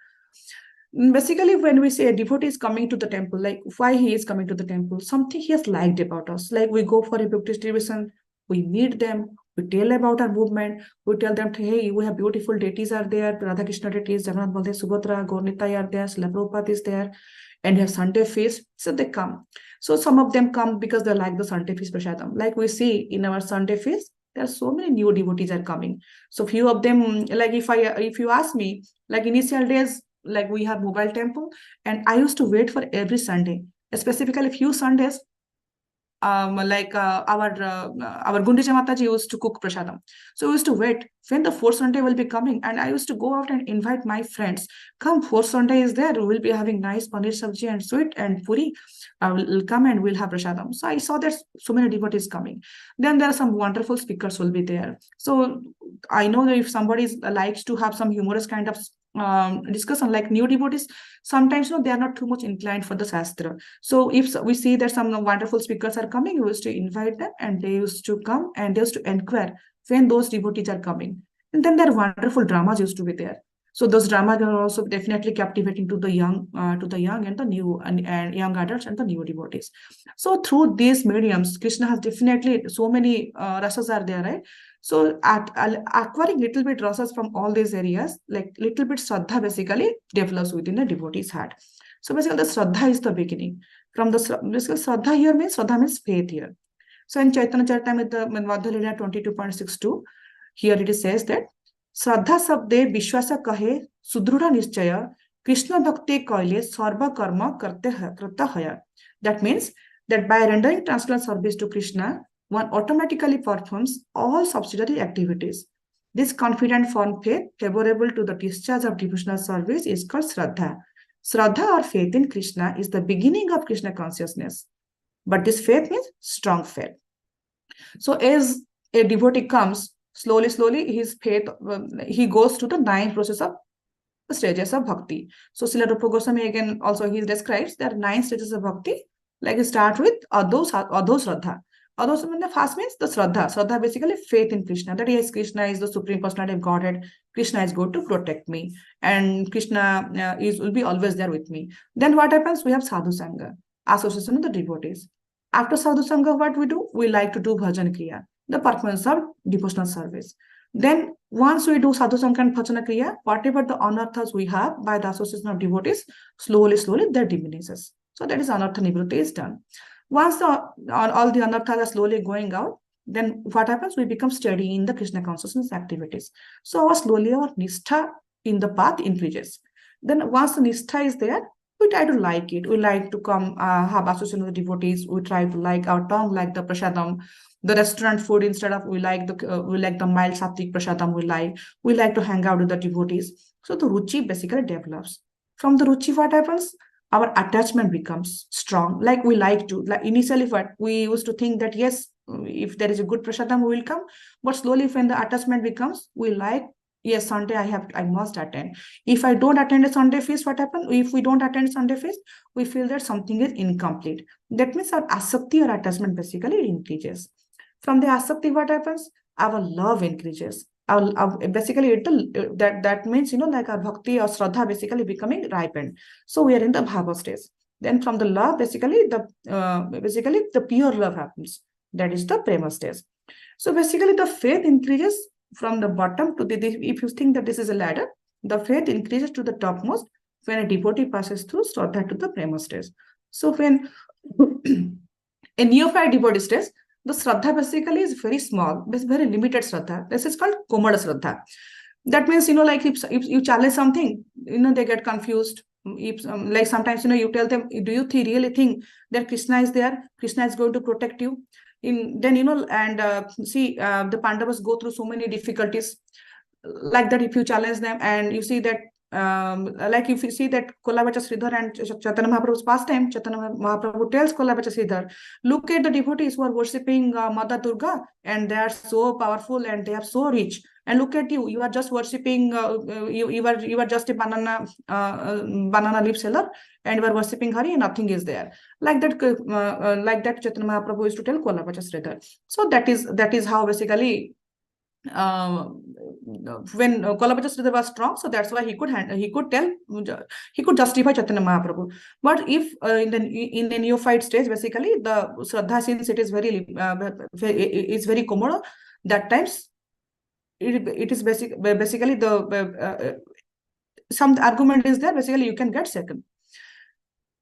Basically, when we say a devotee is coming to the temple, like why he is coming to the temple, something he has liked about us. Like we go for a book distribution, we meet them, we tell about our movement, we tell them, hey, we have beautiful deities are there, Radha Krishna deities, Jagannath Baldev, Subhadra, Gaurnitai are there, Srila Prabhupada is there, and have Sunday feast, so they come. So some of them come because they like the Sunday feast prasadam. Like we see in our Sunday feast, there are so many new devotees are coming. So few of them, like if you ask me, like initial days, like we have mobile temple, and I used to wait for every Sunday, specifically few Sundays. Our Gundicha Mataji used to cook prasadam. So we used to wait when the 4th Sunday will be coming, and I used to go out and invite my friends. Come, 4th Sunday is there. We will be having nice paneer sabji and sweet and puri. Will come and we'll have prasadam. So I saw that so many devotees coming. Then there are some wonderful speakers will be there. So I know that if somebody likes to have some humorous kind of discussion, like new devotees, sometimes they are not too much inclined for the Shastra. So if we see that some wonderful speakers are coming, we used to invite them, and they used to come and they used to inquire when those devotees are coming. And then there are wonderful dramas used to be there. So those dramas are also definitely captivating to the young and the new and young adults and the new devotees. So through these mediums, Krishna has definitely so many rasas are there, right? So acquiring little bit rasas from all these areas, like little bit Shraddha basically develops within the devotee's heart. So basically the Shraddha is the beginning. From the basically Shraddha here means faith here. So in Chaitanya Charitamrita Madhya Leela 22.62, here it says that Shraddha sabde Vishwasa kahe Sudruda Nischaya Krishna Bhakti Kaile Sarva Karma Karta Haya. That means that by rendering transcendental service to Krishna, one automatically performs all subsidiary activities. This confident firm faith favorable to the discharge of devotional service is called Shraddha. Shraddha or faith in Krishna is the beginning of Krishna consciousness. But this faith means strong faith. So as a devotee comes, slowly his faith, he goes to the 9 process of stages of bhakti. So Srila Rupa Goswami again also he describes there are 9 stages of bhakti. Like you start with Adho Shraddha. Adho first means the Shraddha. Shraddha basically faith in Krishna. That yes, Krishna is the Supreme Personality of Godhead. Krishna is going to protect me. And Krishna will be always there with me. Then what happens? We have Sadhu Sangha, association with the devotees. After Sadhu Sangha, what we do? We like to do Bhajan Kriya, the performance of devotional service. Then once we do Sadhu Sangha and Bhajana Kriya, whatever the anarthas we have by the association of devotees, slowly that diminishes. So that is anartha nivritti is done. Once all the anarthas are slowly going out, then what happens? We become steady in the Krishna consciousness activities. So slowly our nishtha in the path increases. Then once the nishtha is there, we try to like it. We like to come have association with the devotees. We try to like our tongue, like the prasadam, the restaurant food instead of we like the mild sattvic prasadam. We like to hang out with the devotees. So the ruchi basically develops. From the ruchi, what happens? Our attachment becomes strong. Like we like to, like initially what we used to think that yes, if there is a good prasadam, we will come. But slowly when the attachment becomes, we like, yes, Sunday I must attend. If I don't attend a Sunday feast, what happens? If we don't attend Sunday feast, we feel that something is incomplete. That means our asakti or attachment basically increases. From the asakti, what happens? Our love increases. Basically that means like our bhakti or shraddha basically becoming ripened. So we are in the bhava stage. Then from the love, basically the pure love happens. That is the prema stage. So basically the faith increases from the bottom to if you think that this is a ladder, the faith increases to the topmost when a devotee passes through shraddha to the prema stage. So when a neophyte devotee stage, the shraddha basically is very small, very limited shraddha. This is called komada shraddha. That means, like if you challenge something, they get confused. If like sometimes, you tell them, do you really think that Krishna is there? Krishna is going to protect you? Then, and see, the Pandavas go through so many difficulties. Like that, if you challenge them and you see that, like if you see that Kolabacha Sridhar and Chaitanya Mahaprabhu's pastime, Chaitanya Mahaprabhu tells Kolabacha Sridhar, look at the devotees who are worshipping Mother Durga, and they are so powerful and they are so rich. And look at you, you are just worshipping, you are just a banana leaf seller, and you are worshipping Hari, and nothing is there. Like that Chaitanya Mahaprabhu used to tell Kolabacha Sridhar. So that is how basically when Kolabacha Sridhar was strong, so that's why he could justify Chaitanya Mahaprabhu. But if in the neophyte stage, basically the Shraddha, since it is very komodo, that times it is basically the some argument is there. Basically, you can get second.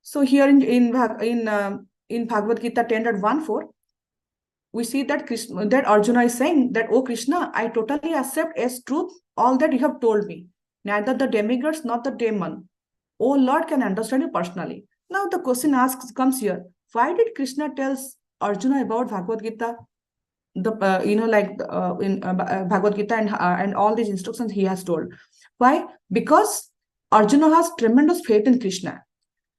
So here in Bhagavad Gita 10.14. we see that Arjuna is saying that, oh Krishna, I totally accept as truth all that you have told me. Neither the demigods nor the demon, oh Lord, can understand you personally. Now the question comes here: why did Krishna tells Arjuna about Bhagavad Gita? In Bhagavad Gita and all these instructions he has told. Why? Because Arjuna has tremendous faith in Krishna.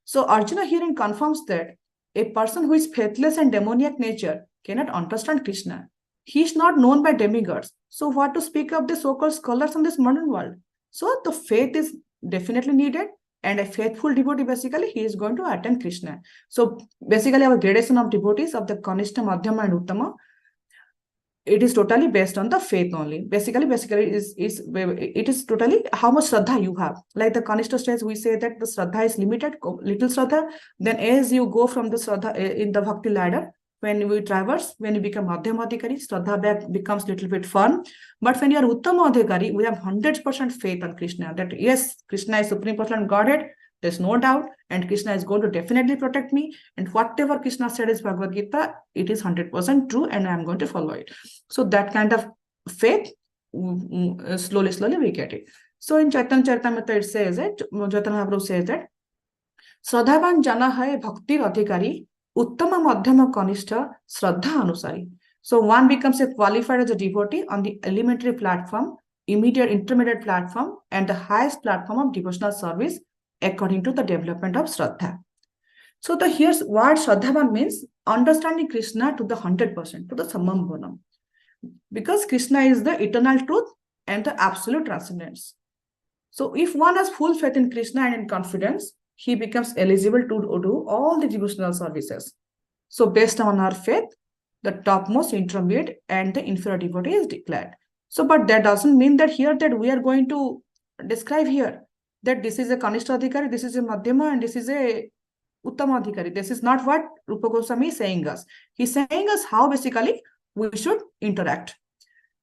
So Arjuna herein confirms that a person who is faithless and demoniac nature cannot understand Krishna. He is not known by demigods. So what to speak of the so-called scholars in this modern world? So the faith is definitely needed, and a faithful devotee, basically, he is going to attain Krishna. So basically our gradation of devotees of the Kanishta, Madhyama and Uttama, it is totally based on the faith only. Basically it is totally how much Shraddha you have. Like the Kanishta stage, we say that the Shraddha is limited, little Shraddha. Then as you go from the Shraddha in the Bhakti ladder, when we traverse, when you become Madhyamadhikari, Shraddha becomes little bit fun. But when you are Uttamadhikari, we have 100% faith on Krishna. That yes, Krishna is Supreme Personal Godhead. There's no doubt. And Krishna is going to definitely protect me. And whatever Krishna said is Bhagavad Gita, it is 100% true, and I'm going to follow it. So that kind of faith, slowly we get it. So in Chaitanya Charitamrita it says that, Chaitanya Mahaprabhu says that, Shraddhavan jana hai bhakti adhikari, uttama madhyama kanishta shraddha anusari. So one becomes qualified as a devotee on the elementary platform, intermediate platform, and the highest platform of devotional service according to the development of Shraddha. So here's what Shraddhavan means: understanding Krishna to the 100%, to the Sammam Bhunam. Because Krishna is the eternal truth and the absolute transcendence. So if one has full faith in Krishna and in confidence, he becomes eligible to do all the devotional services. So based on our faith, the topmost, intermediate, and the inferior devotee is declared. So, but that doesn't mean that here that we are going to describe here that this is a Kanishta Adhikari, this is a Madhyama, and this is a Uttama Adhikari. This is not what Rupa Goswami is saying us. He's saying us how basically we should interact.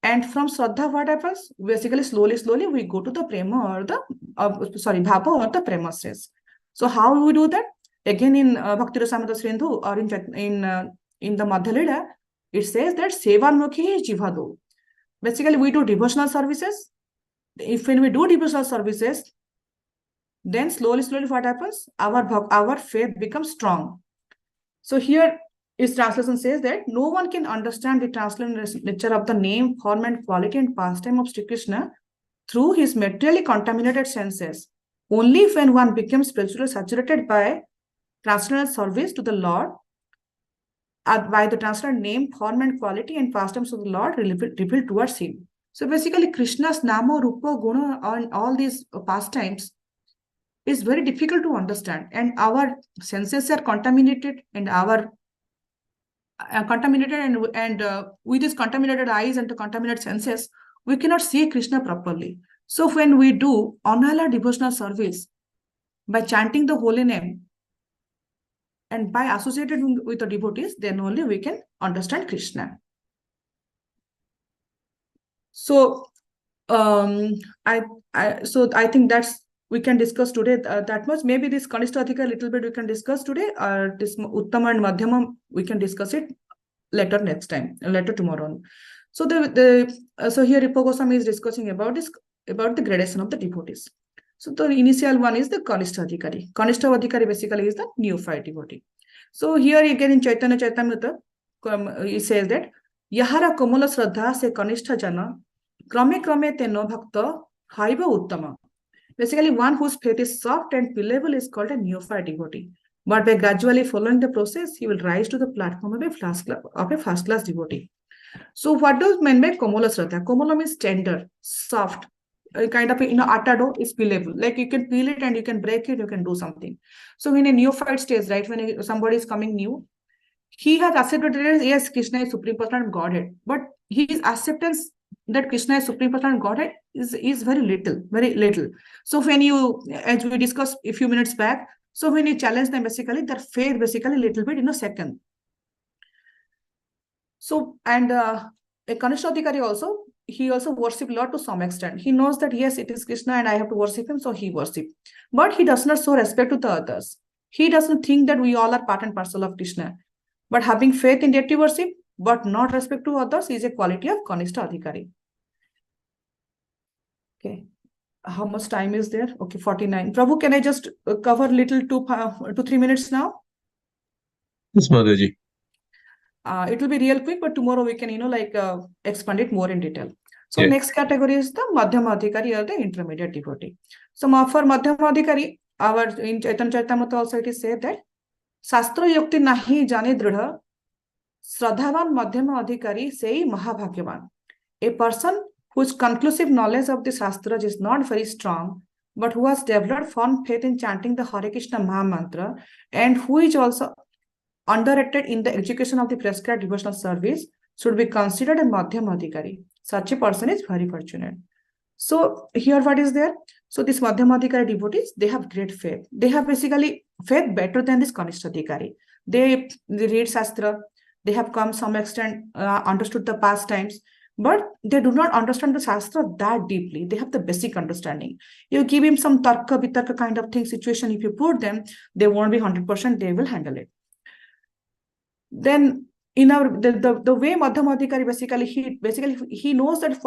And from Shraddha, what happens? Basically, slowly we go to the Prema or the, Bhava or the Prema stage. So how do we do that? Again, in Bhakti Rasamrita Sindhu or in the Madhya Lila, it says that Sevanmukhi Jivado. Basically, we do devotional services. When we do devotional services, then slowly what happens? Our faith becomes strong. So here its translation says that no one can understand the transcendental nature of the name, form, and quality and pastime of Sri Krishna through his materially contaminated senses. Only when one becomes spiritually saturated by transcendental service to the Lord, by the transcendental name, form, and quality and pastimes of the Lord revealed towards him. So basically, Krishna's Nama, Rupa, Guna, and all these pastimes is very difficult to understand, and our senses are contaminated, and with these contaminated eyes and the contaminated senses, we cannot see Krishna properly. So when we do Anhala devotional service by chanting the holy name and by associating with the devotees, then only we can understand Krishna. So I think that's we can discuss today that much. Maybe this Kanishta Adhikar a little bit we can discuss today, or this Uttama and Madhyama we can discuss it later next time, later tomorrow. So so here Rupa Goswami is discussing about the gradation of the devotees. So the initial one is the Kanishta Adhikari. Kanishta Adhikari basically is the neophyte devotee. So here again in Chaitanya Charitamrita, he says that Yahara Kamala Shraddha se Kanishta Jana Krame Krame Teno Bhakta Haiva Uttama. Basically, one whose faith is soft and pillable is called a neophyte devotee. But by gradually following the process, he will rise to the platform of a first-class devotee. So what does mean by Kamala Shraddha? Kamala means tender, soft, kind of, atta dough is peelable. Like you can peel it and you can break it, you can do something. So in a neophyte stage, right, when somebody is coming new, he has accepted that yes, Krishna is Supreme Personality Godhead, but his acceptance that Krishna is Supreme Personality Godhead is very little. So when you, as we discussed a few minutes back, so when you challenge them, basically their faith basically a little bit in a second. So and a Kanishta Adhikari also, he also worship Lord to some extent. He knows that yes, it is Krishna and I have to worship him, so he worship. But he does not show respect to the others. He doesn't think that we all are part and parcel of Krishna. But having faith in deity worship, but not respect to others, is a quality of Kanishta Adhikari. Okay. How much time is there? Okay, 49. Prabhu, can I just cover little 2-3 minutes now? Yes, Mataji. It will be real quick, but tomorrow we can, expand it more in detail. So Yeah. next category is the Madhyama Adhikari or the intermediate devotee. So for Madhyama Adhikari, in Chaitanya Charitamrita also it is said that Shastra Yukti nahi jane dridha, Shraddhavan Madhyama Adhikari sei Mahabhagyavan. A person whose conclusive knowledge of the Shastras is not very strong, but who has developed firm faith in chanting the Hare Krishna Maha Mantra, and who is also underrated in the execution of the prescribed devotional service, should be considered a Madhyama Adhikari. Such a person is very fortunate. So here what is there? So this Madhyama Adhikari devotees, they have great faith. They have basically faith better than this Kanishta Adhikari. They read Shastra, they have come some extent, understood the past times, but they do not understand the Shastra that deeply. They have the basic understanding. You give him some tarka, vitarka kind of thing, situation, if you put them, they won't be 100%, they will handle it. Then in the way Madhyama Adhikari basically he knows that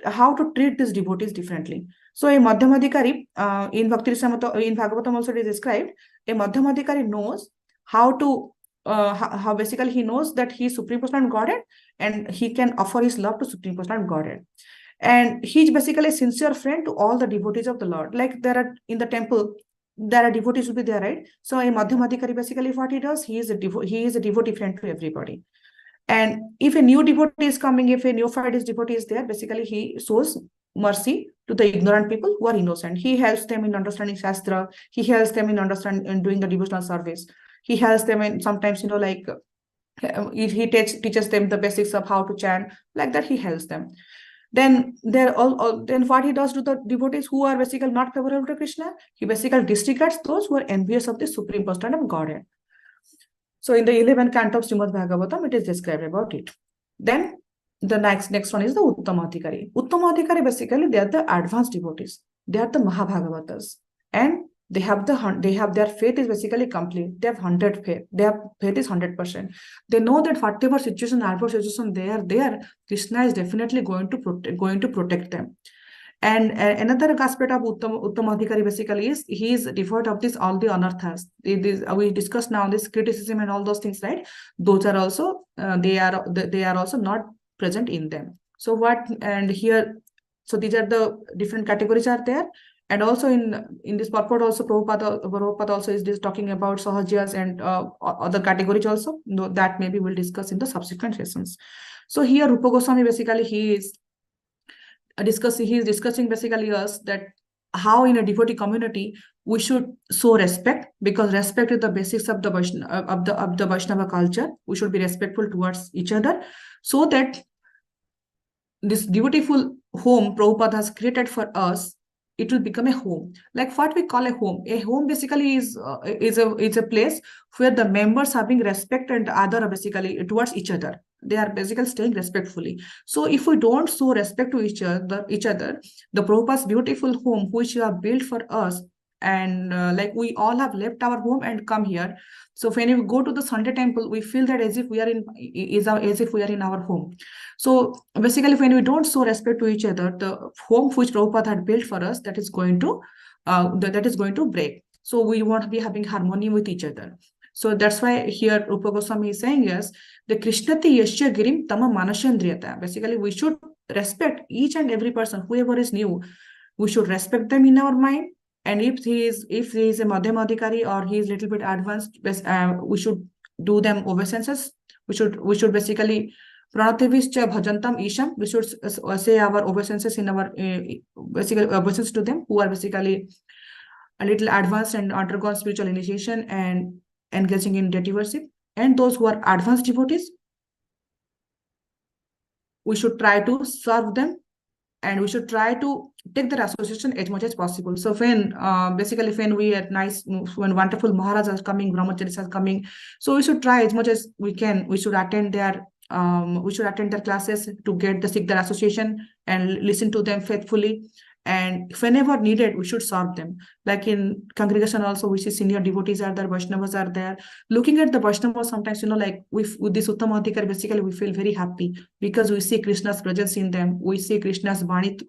how to treat these devotees differently. So a Madhyama Adhikari in Bhakti Rasamrita, in Bhagavatam also it is described, a Madhyama Adhikari knows how to how basically he knows that he is Supreme Personality Godhead and he can offer his love to Supreme Personality Godhead. And he's basically a sincere friend to all the devotees of the Lord. Like there are in the temple, there are devotees will be there, right? So a Madhyama Adhikari basically what he does, he is a devotee friend to everybody. And if a new devotee is coming, if a neophyte devotee is there, basically he shows mercy to the ignorant people who are innocent. He helps them in understanding Shastra. He helps them in understanding and doing the devotional service. He helps them in sometimes, if he teaches them the basics of how to chant, like that he helps them. Then then what he does to the devotees who are basically not favorable to Krishna, he basically disregards those who are envious of the Supreme Personality of Godhead. So in the 11th canto of Srimad Bhagavatam, it is described about it. Then the next one is the Uttama Adhikari. Uttama Adhikari basically they are the advanced devotees. They are the Mahabhagavatas, and they have their faith is basically complete. They have 100 faith. Their faith is 100%. They know that whatever situation, adverse situation they are there, Krishna is definitely going to protect them. And another aspect of Uttama Adhikari basically is he is devoid of this all the anarthas. We discussed now this criticism and all those things, right? Those are also they are also not present in them. So so these are the different categories are there. And also in this purport also Prabhupada also is talking about Sahajyas and other categories also. That maybe we'll discuss in the subsequent sessions. So here Rupa Goswami basically he is discussing basically us that how in a devotee community we should show respect, because respect is the basics of the Vaishnava culture. We should be respectful towards each other, so that this devoteeful home Prabhupada has created for us, it will become a home. Like what we call a home. A home basically is a place where the members are being respect and other basically towards each other. They are basically staying respectfully. So if we don't show respect to each other, the Prabhupada's beautiful home which you have built for us, and like we all have left our home and come here. So when we go to the Sunday temple, we feel that as if we are in our home. So basically, when we don't show respect to each other, the home which Prabhupada had built for us, that is going to break. So we want to be having harmony with each other. So that's why here Rupa Goswami is saying, yes, the Krishnati Yashya Girim Tama Manashandriyata. Basically, we should respect each and every person, whoever is new. We should respect them in our mind. And if he is a Madhyam Adhikari or he is a little bit advanced, we should do them obeisances. We should basically Pranativischa Bhajantam Isham. We should say our obeisances in our basically obeisance to them who are basically a little advanced and undergone spiritual initiation and engaging in deity worship. And those who are advanced devotees, we should try to serve them, and we should try to take their association as much as possible. So when basically when we are nice, when wonderful Maharajas are coming, Brahmacharis are coming, so we should try as much as we can. We should attend their classes to get their association and listen to them faithfully. And whenever needed, we should serve them. Like in congregation also, we see senior devotees are there, Vaishnavas are there. Looking at the Vaishnavas, sometimes, like with this Uttama Adhikar, basically we feel very happy because we see Krishna's presence in them. We see Krishna's Vani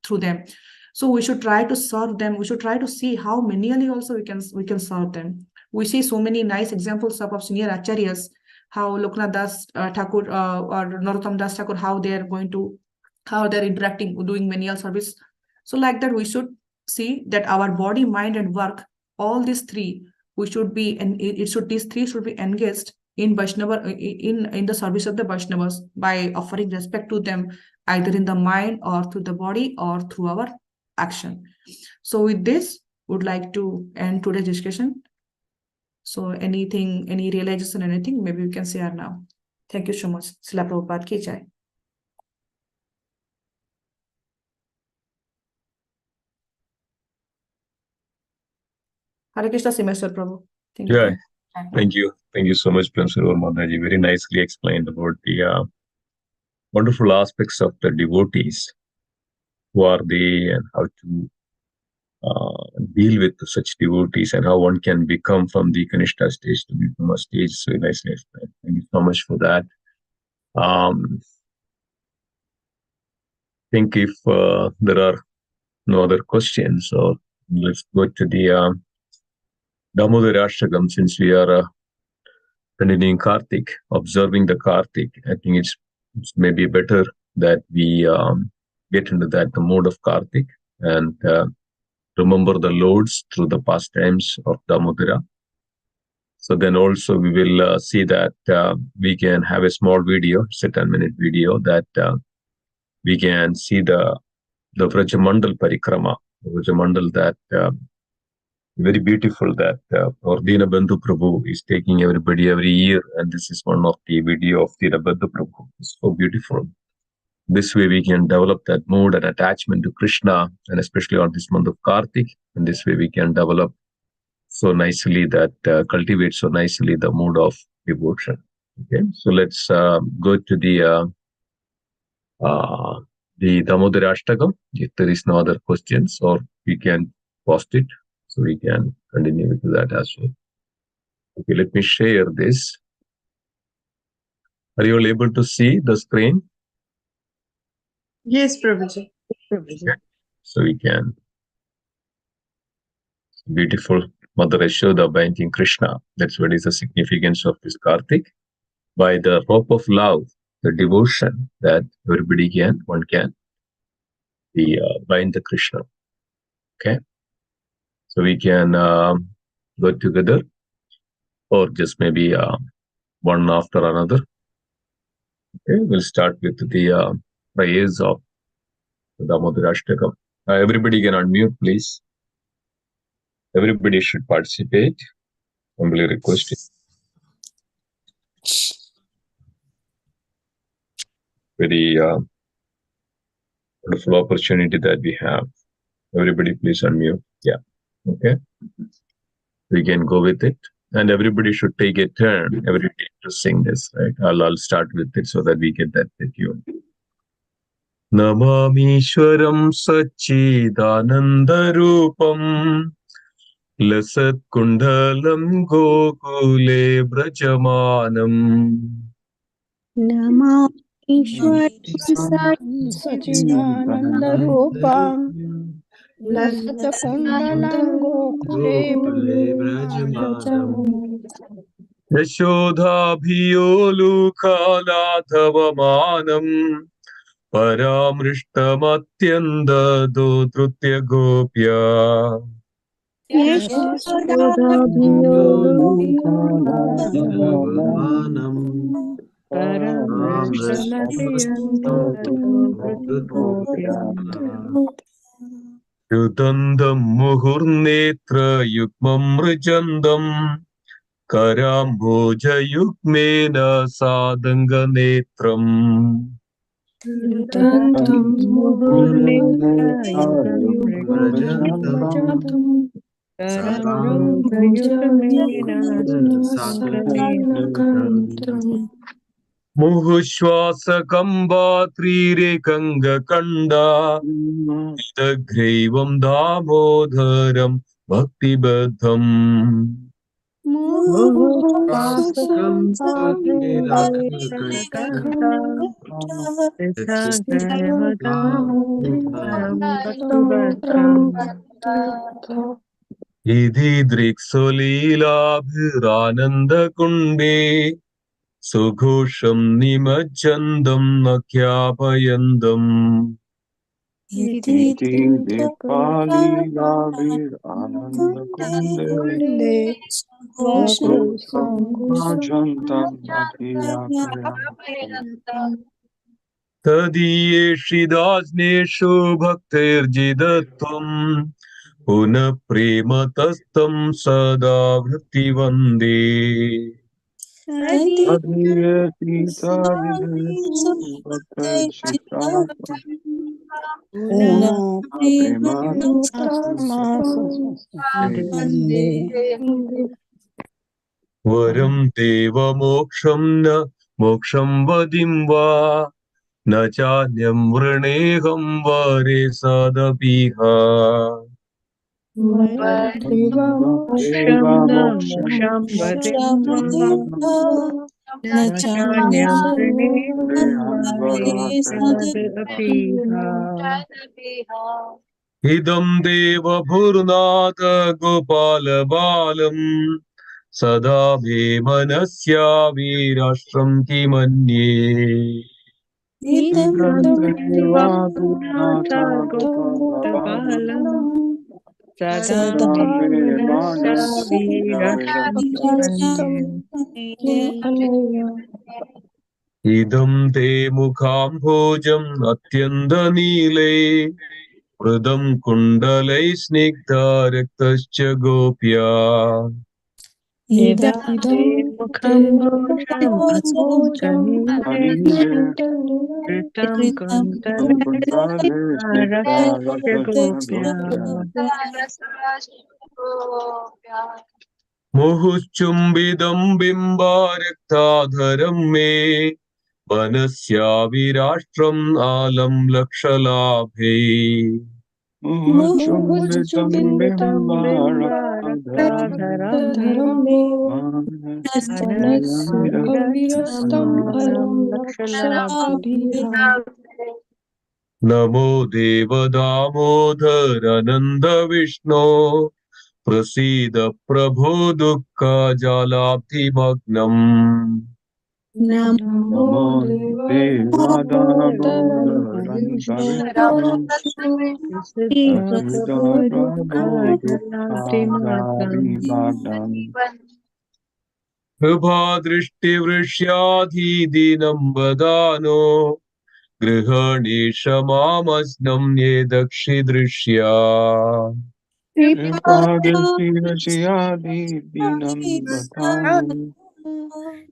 through them. So we should try to serve them. We should try to see how menially also we can serve them. We see so many nice examples of senior acharyas, how Loknath Das Thakur or Narottam Das Thakur, how they're interacting, doing menial service. So like that, we should see that our body, mind, and work, all these three, these three should be engaged in Vaishnava, in the service of the Vaishnavas by offering respect to them, either in the mind or through the body or through our action. So with this, would like to end today's discussion. So anything, any realization, anything, maybe we can share now. Thank you so much. Srila Prabhupada ki jai. Hare Krishna, Simeswar Prabhu. Thank you. Yeah, thank you. Thank you so much, Prem Sarovar Mataji. Very nicely explained about the wonderful aspects of the devotees. Who are they and how to deal with such devotees and how one can become from the Kanishta stage to become a stage. So nicely explained. Thank you so much for that. Think if there are no other questions, or let's go to the Damodar Ashtagam, since we are continuing Kartik, observing the Kartik. I think it's maybe better that we get into the mode of Kartik and remember the Lords through the pastimes of Damodara. So then also we will see that we can have a small video, it's a 10-minute video, that we can see the Vrajamandal Parikrama, Vrajamandal that very beautiful, that our Dinabandhu Prabhu is taking everybody every year, and this is one of the video of Dinabandhu Prabhu. It's so beautiful. This way we can develop that mood and attachment to Krishna, and especially on this month of Kartik, and this way we can develop so nicely that cultivate so nicely the mood of devotion. Okay, so let's go to the Damodar Ashtagam. If there is no other questions, or we can post it, so we can continue with that as well. Okay, let me share this. Are you all able to see the screen? Yes, Prabhuji. Okay. So we can. Beautiful Mother Yashoda banking Krishna. That's what is the significance of this Kartik. By the rope of love, the devotion that one can be bind the Krishna. Okay. So we can go together, or just maybe one after another. Okay, we'll start with the prayers of the Damodar Ashtakam. Everybody can unmute, please. Everybody should participate. Humbly requested. Very wonderful opportunity that we have. Everybody, please unmute. Yeah. Okay. We can go with it. And everybody should take a turn every day to sing this, right? I'll start with it so that we get that tune. Namamishwaram Sachidanandarupam Lasatkundalam Gokule Brajamanam Namaishwaram Sachidanandarupam Lasatakundalam Gokule Brajamanam Yashodhabhiyolukhalatavamanam Paramrishtamathyandadodrutya gopya Yashodhabhiyolukhaladhavanam Paramrishtamatiyandadodrutya Yudandam muhurnetra yukmam mrijandam Karambojayukmena sadanganetram Yudantam muhurnetrayudam mrigantam Karambojayugamena sadanganetram Muhushwasakamba trirekangakanda Idagreivam damodharam bhaktibadham Muhupasakam satirakakantam Sagarvadamodaram Bhaktibhadram Idhi driksolilabhiranandakunde Sughosham nimajjandam nakyapayandam Iti Kunde Swaghosam Tadiyeshidajneshu bhaktirjidatvam Puna prematastam sada bhakti vande Varam deva moksham na moksham vadim va Na chanyam vrineham vare sadapiha Moksham na moksham vadim Nachanyam praneham vari sadapiha Idam deva bhurnata gopala balam Sada me manasya virashram kimanye Idam deva purnata gopalam Sada me manasya virashtamanye Idam te mukham bhojam atyanda nile Pradam kundalai snigdha raktascha gopya Idam te mukham bhojam atyantanile Kritam kundale arasya gopya Muhuchumbidam bimba raktadharam me Vanasya virashtram alam lakshalabhe Muhuchumbidam bimbarakadharam me Manasya virastam alam lakshalabhe Namo deva damodarananda vishno Prasida prabho dukkha jalabdhi magnam Namo Deva Damodaram Prasida Prabhu Dukha Jalabdi Madam Prabha drishti vrishyadhi dinam vadano Grihani shamamasnam ye dakshi drishya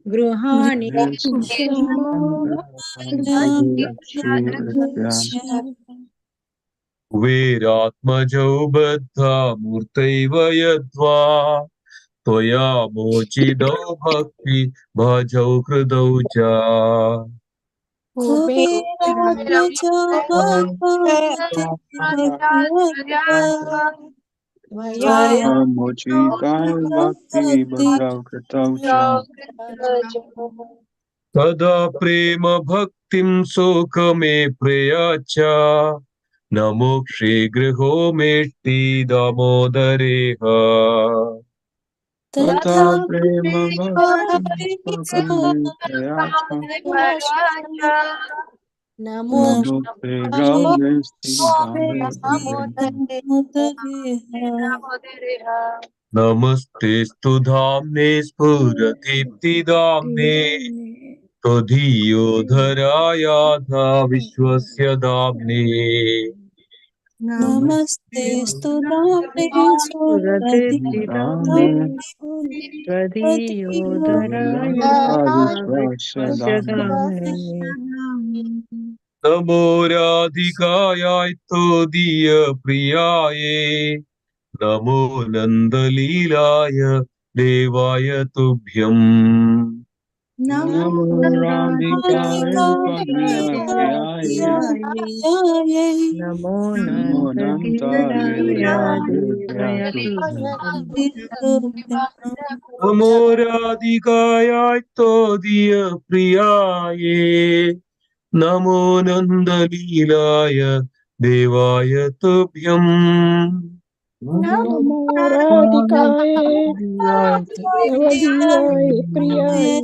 Gruhani कुबेरात्मजौ बद्धा मूर्तैव यद्वा त्वया मोचितौ भक्ति भजौ हृदौ च कुबेरात्मजो त्वया Mochitai bhakti bhajau kritau cha. तदा प्रेम भक्तिं शोकमे प्रयाच न मोक्षे गृहो मेष्टि दामोदरेह Tata prema bhakti sakame prayacha. नमो Namo te ramesti damodare. नमस्तेस्तु धाम्ने स्फुरदीप्तिदाम्ने त्वदीयो धरायाधा विश्वस्य दाम्ने नमस्ते स्तुताम्ने Dame स्वधीयोदराय नमो राधिकायै त्वदीय प्रियाये नमो नन्दलीलाय देवाय तुभ्यम् Namo radhikaya tadiya priyaye. Namo nanta lila devya tubhyam. नमो राधिकायै त्वदीय प्रियाये नमो नन्दलीलाय देवाय तुभ्यम् नमो राधिकाय नवदीयाय प्रियाय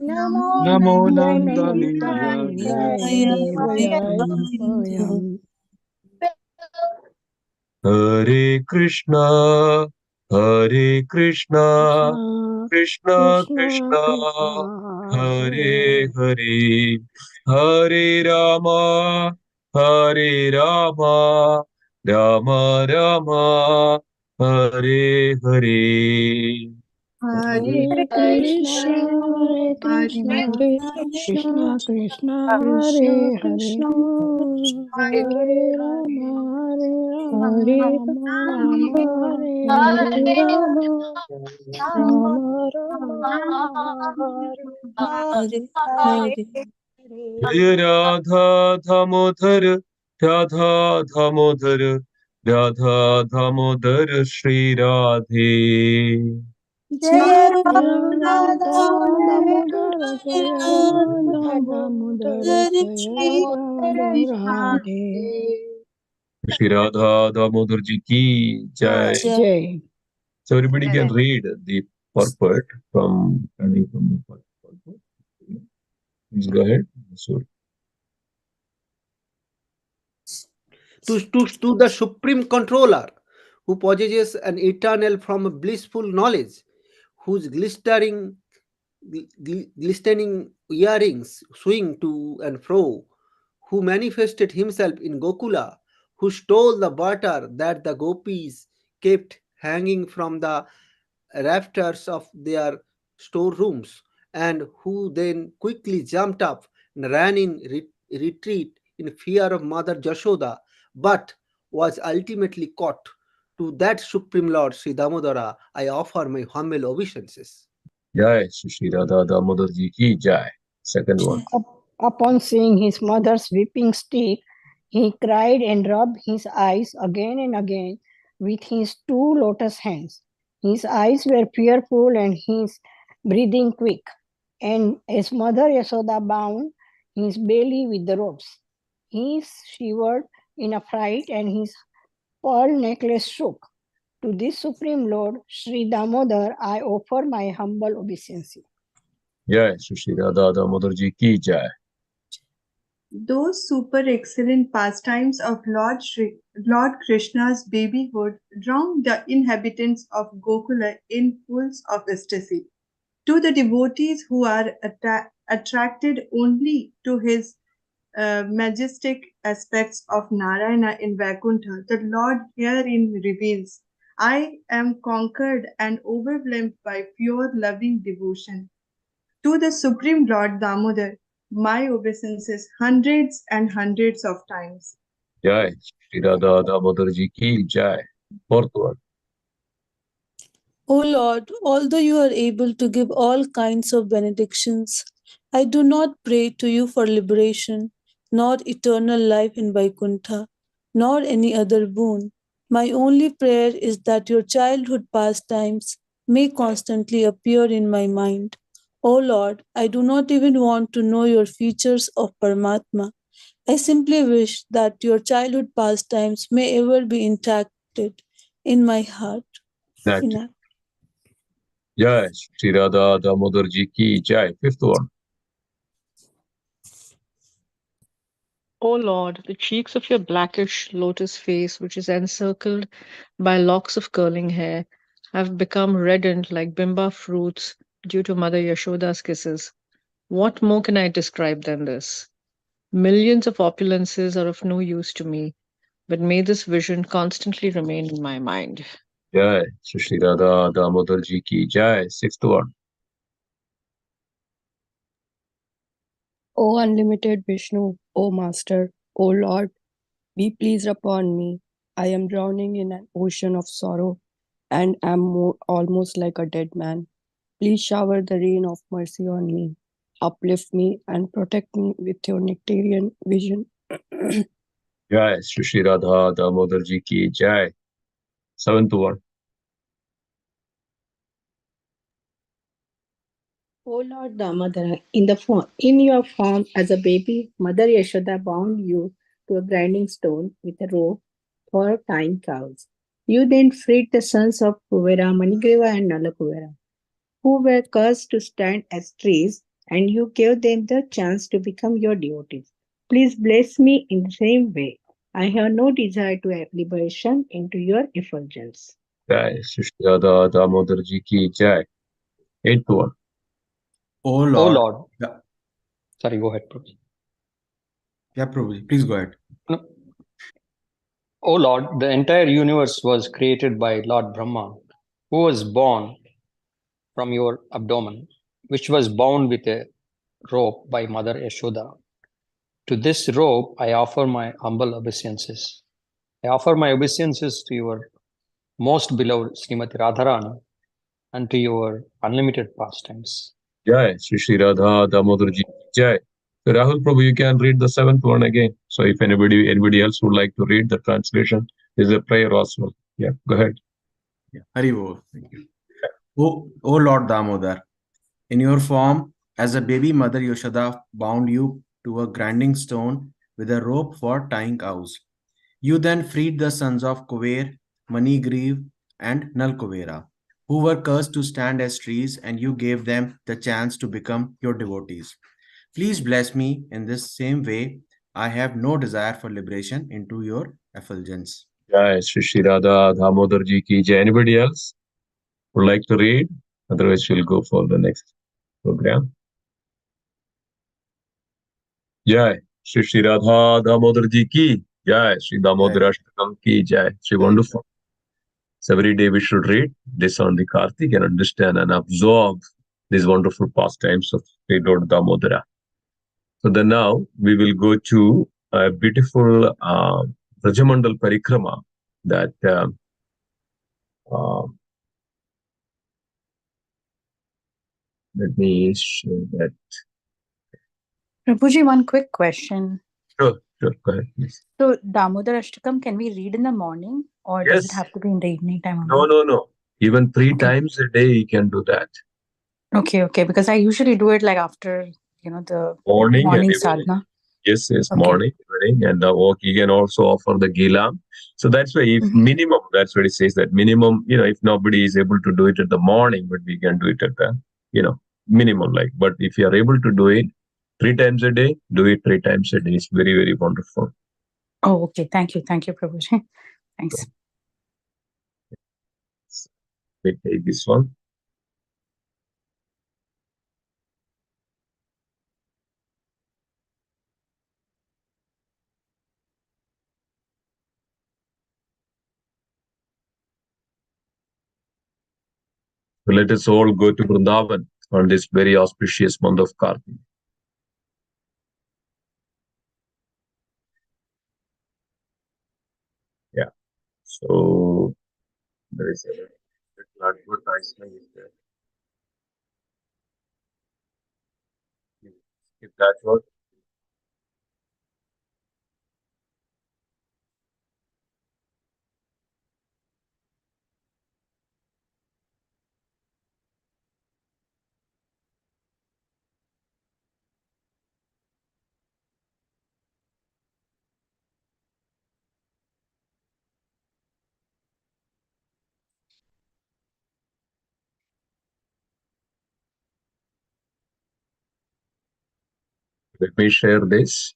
Namo नमो nanda lila नन्दाय devya देवयाय tubhyam. स्वयं हरे कृष्णा कृष्णा कृष्ण कृष्णा कृष्ण हरे हरे हरे हरे राम राम राम हरे हरे हरे कृष्ण कृष्ण कृष्ण हरे हरे हरे राम हरे राम हरे राम राम राम हरे हरे जय राधा दामोदर राधा दामोदर राधा दामोदर श्री राधे जय राधा दामोदर जय राधा दामोदर जय Radha Radhe Shri Radha Damodar ji ki jai. जय So everybody can read the purport from the purport. Please go ahead. So, to the supreme controller who possesses an eternal from a blissful knowledge, whose glistening earrings swing to and fro, who manifested himself in Gokula, who stole the butter that the gopis kept hanging from the rafters of their storerooms, and who then quickly jumped up and ran in retreat in fear of Mother Jashoda, but was ultimately caught. To that Supreme Lord Sri Damodara, I offer my humble obeisances. Jai Shri Radha Damodar ji ki jai. Second one. Upon seeing his mother's weeping stick, he cried and rubbed his eyes again and again with his two lotus hands. His eyes were fearful and his breathing quick. And as Mother Yasoda bound his belly with the ropes, he shivered in a fright and his pearl necklace shook. To this Supreme Lord, Sri Damodar, I offer my humble obeisance. Jai Shri Radha Damodar ji ki jai. Those super excellent pastimes of Lord Krishna's babyhood drowned the inhabitants of Gokula in pools of ecstasy. To the devotees who are attracted only to his majestic aspects of Narayana in Vaikuntha, the Lord herein reveals, I am conquered and overwhelmed by pure loving devotion. To the Supreme Lord Damodar, my obeisances hundreds and hundreds of times. Jai Shri Radha Damodar Ji ki Jai. Fourth one. O Lord, although you are able to give all kinds of benedictions, I do not pray to you for liberation, nor eternal life in Vaikuntha, nor any other boon. My only prayer is that your childhood pastimes may constantly appear in my mind. O Lord, I do not even want to know your features of Paramatma. I simply wish that your childhood pastimes may ever be intact in my heart. Nectar. Jai Shri Radha Damodar Ji ki Jai. Fifth one. O Lord, the cheeks of your blackish lotus face, which is encircled by locks of curling hair, have become reddened like bimba fruits due to Mother Yashoda's kisses. What more can I describe than this? Millions of opulences are of no use to me, but may this vision constantly remain in my mind. Jai Shri Radha Damodar Ji ki Jai. Sixth one. O unlimited Vishnu, O Master, O Lord, be pleased upon me. I am drowning in an ocean of sorrow and am almost like a dead man. Please shower the rain of mercy on me. Uplift me and protect me with your nectarian vision. Jai Shri Radha Damodar Ji ki Jai. Seventh one. O Lord Damodara, in your form as a baby, Mother Yashoda bound you to a grinding stone with a rope for tying cows. You then freed the sons of Kuvera, Manigreva, and Nalakuvera, who were cursed to stand as trees, and you gave them the chance to become your devotees. Please bless me in the same way. I have no desire to have liberation into your effulgence. Jai Shri Radha Damodar Ji ki Jai. Eighth one. O O Lord. Lord. Yeah, Sorry, go ahead, Prabhu. yeah, Prabhuji, please go ahead. No. O Lord, the entire universe was created by Lord Brahma, who was born from your abdomen, which was bound with a rope by Mother Yashoda. To this rope, I offer my humble obeisances. I offer my obeisances to your most beloved Srimati Radharani and to your unlimited pastimes. Jai Shri Radha Damodar Ji ki Jai. So Rahul Prabhu, you can read the seventh one again. So if anybody else would like to read the translation, there's a prayer also. Yeah, go ahead. Yeah, Hari Bol. Thank you. O Lord Damodar, in your form as a baby, Mother Yashoda bound you to a grinding stone with a rope for tying cows. You then freed the sons of Kuver, Manigriv, and Nalkuvera, who were cursed to stand as trees, and you gave them the chance to become your devotees. Please bless me in this same way. I have no desire for liberation into your effulgence. Jai Shri Radha Damodar Ji ki Jai. Anybody else would like to read? Otherwise, we'll go for the next program. Jai Shri Radha Damodar Ji ki Jai. Shri Damodar Ashtakam ki Jai. Shri wonderful. So every day we should read this on the Kartik and understand and absorb these wonderful pastimes of Sri Lord Damodara. So then now we will go to a beautiful Rajamandal Parikrama that let me share that. Prabhuji, one quick question. Sure, go ahead, please. So, Damodar Ashtakam, can we read in the morning or does it Yes. have to be in the evening time only? No. Even three times a day you can do that. Okay. Because I usually do it like after, the Morning and morning evening. sadhana. Yes, Okay. morning, evening, and you can also offer the gilam. So that's why if minimum, that's what it says that minimum, if nobody is able to do it at the morning, but we can do it at the, minimum like. But if you are able to do it three times a day, do it three times a day. It's very, very wonderful. Oh, okay. Thank you, Prabhuji. Thanks. Let me take this one. So let us all go to Vrindavan on this very auspicious month of Kartik. So there is a little advertisement is there. If that was let me share this.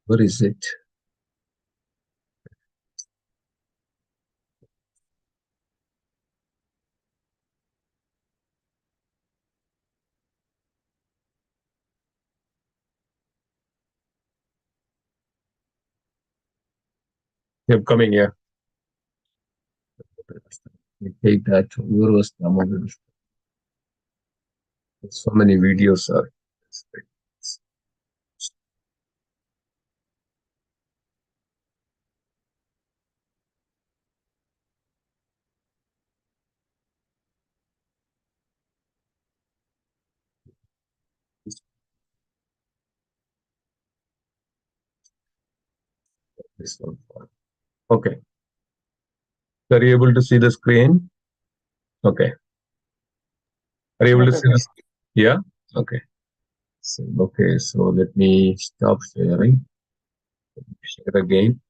Where is it? Yep, coming here. Take that. Where was Damodar? So many videos are. This one. Okay. Are you able to see the screen? Okay. Are you able to see this? Yeah? Okay. So, so let me stop sharing. Share again.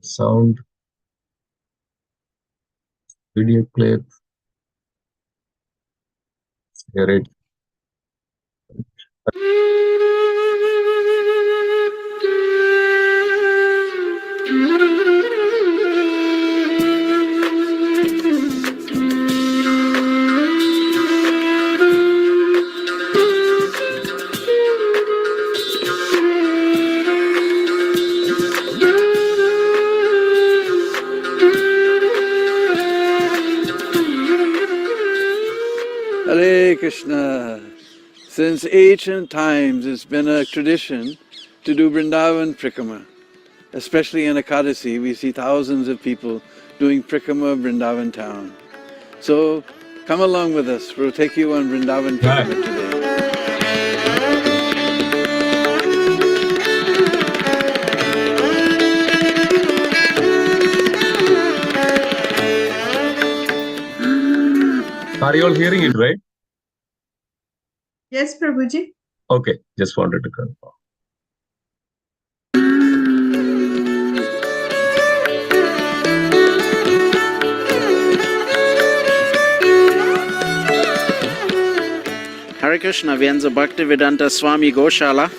Sound. Video clip. Share it. Hare Krishna. Since ancient times, it's been a tradition to do Vrindavan Prikama. Especially in Ekadasi, we see thousands of people doing Prikama of Vrindavan town. So come along with us. We'll take you on Vrindavan Prikama today. Are you all hearing it, right? Yes, Prabhuji. Okay, just wanted to confirm. Hare Krishna, we are in the Bhaktivedanta Swami Goshala,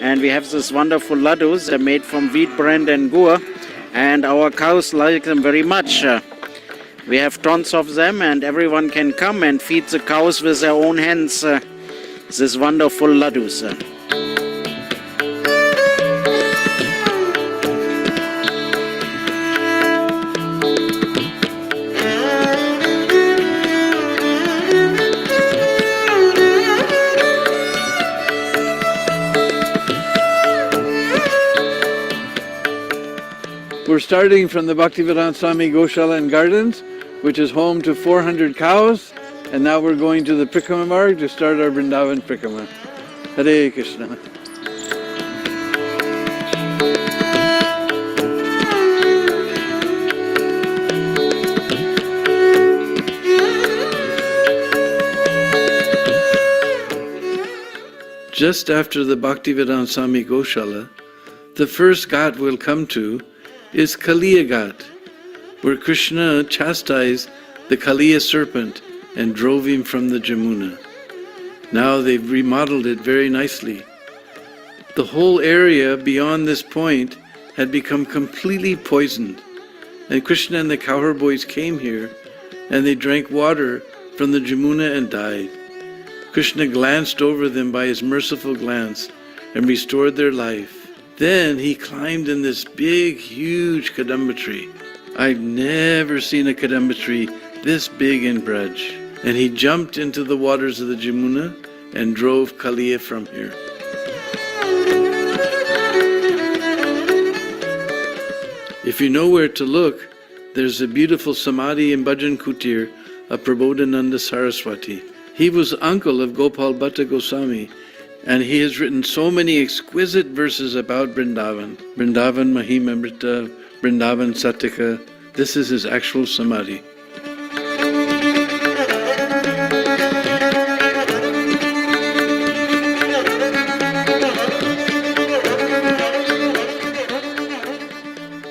and we have this wonderful laddus. They're made from wheat, bran and gur, and our cows like them very much. We have tons of them, and everyone can come and feed the cows with their own hands this wonderful laddus. We're starting from the Bhaktivedanta Swami Goshala and Gardens, which is home to 400 cows, and now we're going to the Prikama Marg to start our Vrindavan Prikama. Hare Krishna. Just after the Bhaktivedanta Swami Goshala, the first ghat we'll come to is Kaliya Ghat, where Krishna chastised the Kaliya serpent and drove him from the Jamuna. Now they've remodeled it very nicely. The whole area beyond this point had become completely poisoned, and Krishna and the cowherd boys came here and they drank water from the Jamuna and died. Krishna glanced over them by his merciful glance and restored their life. Then he climbed in this big, huge kadamba tree. I've never seen a kadamba tree this big in Braj. and he jumped into the waters of the Jamuna and drove Kaliya from here. If you know where to look, there's a beautiful samadhi in Bhajan Kutir of Prabodhananda Saraswati. He was uncle of Gopal Bhatta Goswami, and he has written so many exquisite verses about Vrindavan. Vrindavan Mahimamrita, Vrindavan Satika. This is his actual samadhi.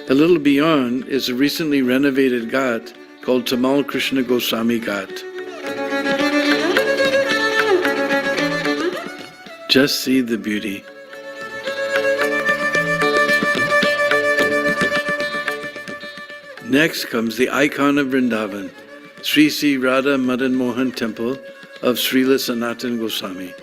A little beyond is a recently renovated ghat called Tamal Krishna Goswami Ghat. Just see the beauty. Next comes the icon of Vrindavan, Sri Sri Radha Madan Mohan Temple of Srila Sanatan Goswami.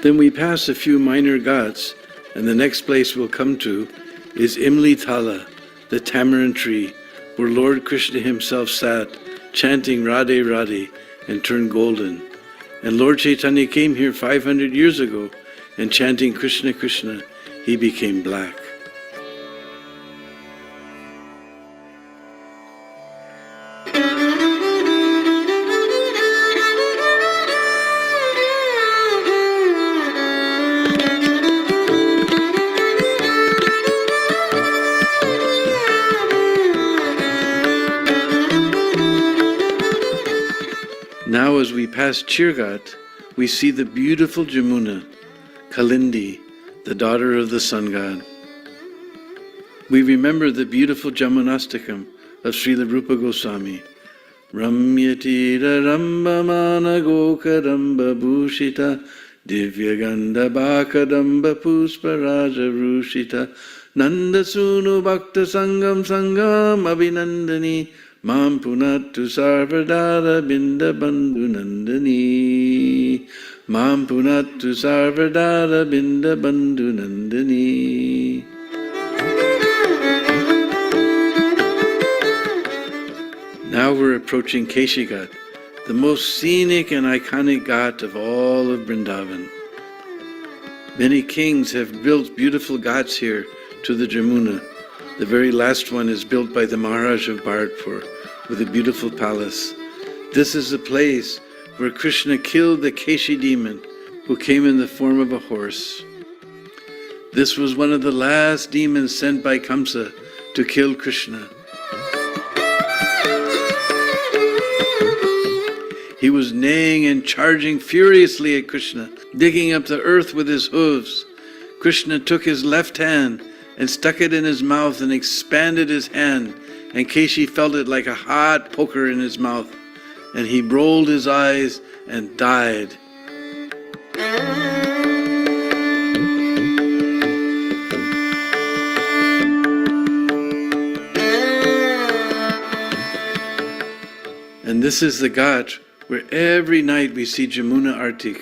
Then we pass a few minor ghats, and the next place we'll come to is Imli Thala, the tamarind tree, where Lord Krishna himself sat, chanting Radhe Radhe, and turned golden. And Lord Chaitanya came here 500 years ago, and chanting Krishna Krishna, he became black. Now as we pass Chirghat, we see the beautiful Jamuna, Kalindi, the daughter of the sun god. We remember the beautiful Jamunastakam of Srila Rupa Goswami. Ramyatira Rambamana Gokaramba Bhushita Divyaganda Bakadamba Pusparaja Rushita Nandasunu Bhakta Sangam Sangam Abhinandani Mam Punattu Sarvadara Binda Bandhu Nandani Mam Punattu Sarvadara Binda Bandhu Nandani. Now we're approaching Keshigat, the most scenic and iconic ghat of all of Vrindavan. Many kings have built beautiful ghats here to the Jamuna. The very last one is built by the Maharaj of Bharatpur with a beautiful palace. This is the place where Krishna killed the Keshi demon who came in the form of a horse. This was one of the last demons sent by Kamsa to kill Krishna. He was neighing and charging furiously at Krishna, digging up the earth with his hooves. Krishna took his left hand and stuck it in his mouth and expanded his hand, and Keshi felt it like a hot poker in his mouth, and he rolled his eyes and died. And this is the ghat where every night we see Jamuna Artik.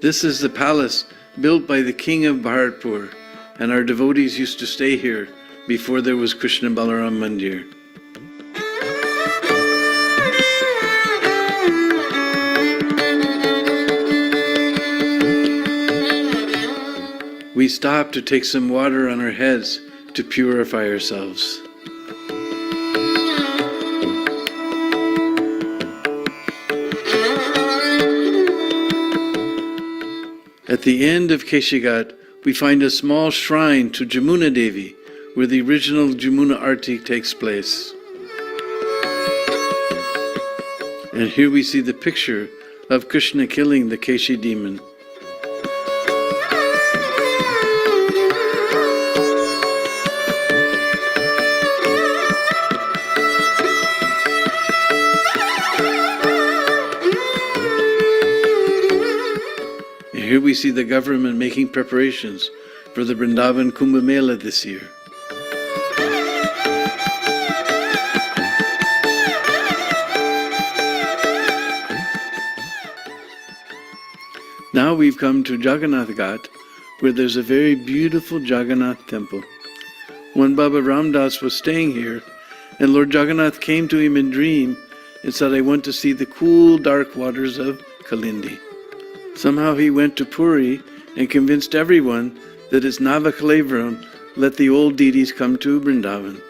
This is the palace built by the king of Bharatpur, and our devotees used to stay here before there was Krishna Balaram Mandir. We stop to take some water on our heads to purify ourselves. At the end of Keshigat, we find a small shrine to Jamuna Devi, where the original Jamuna Arti takes place. And here we see the picture of Krishna killing the Keshi demon. see the government making preparations for the Vrindavan Kumbh Mela this year. Now we've come to Jagannath Ghat, where there's a very beautiful Jagannath temple. One Baba Ramdas was staying here, and Lord Jagannath came to him in dream and said, I want to see the cool, dark waters of Kalindi. Somehow he went to Puri and convinced everyone that it's Navakalevram, let the old deities come to Vrindavan.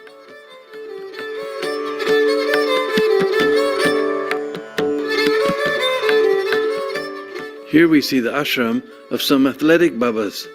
Here we see the ashram of some athletic Babas.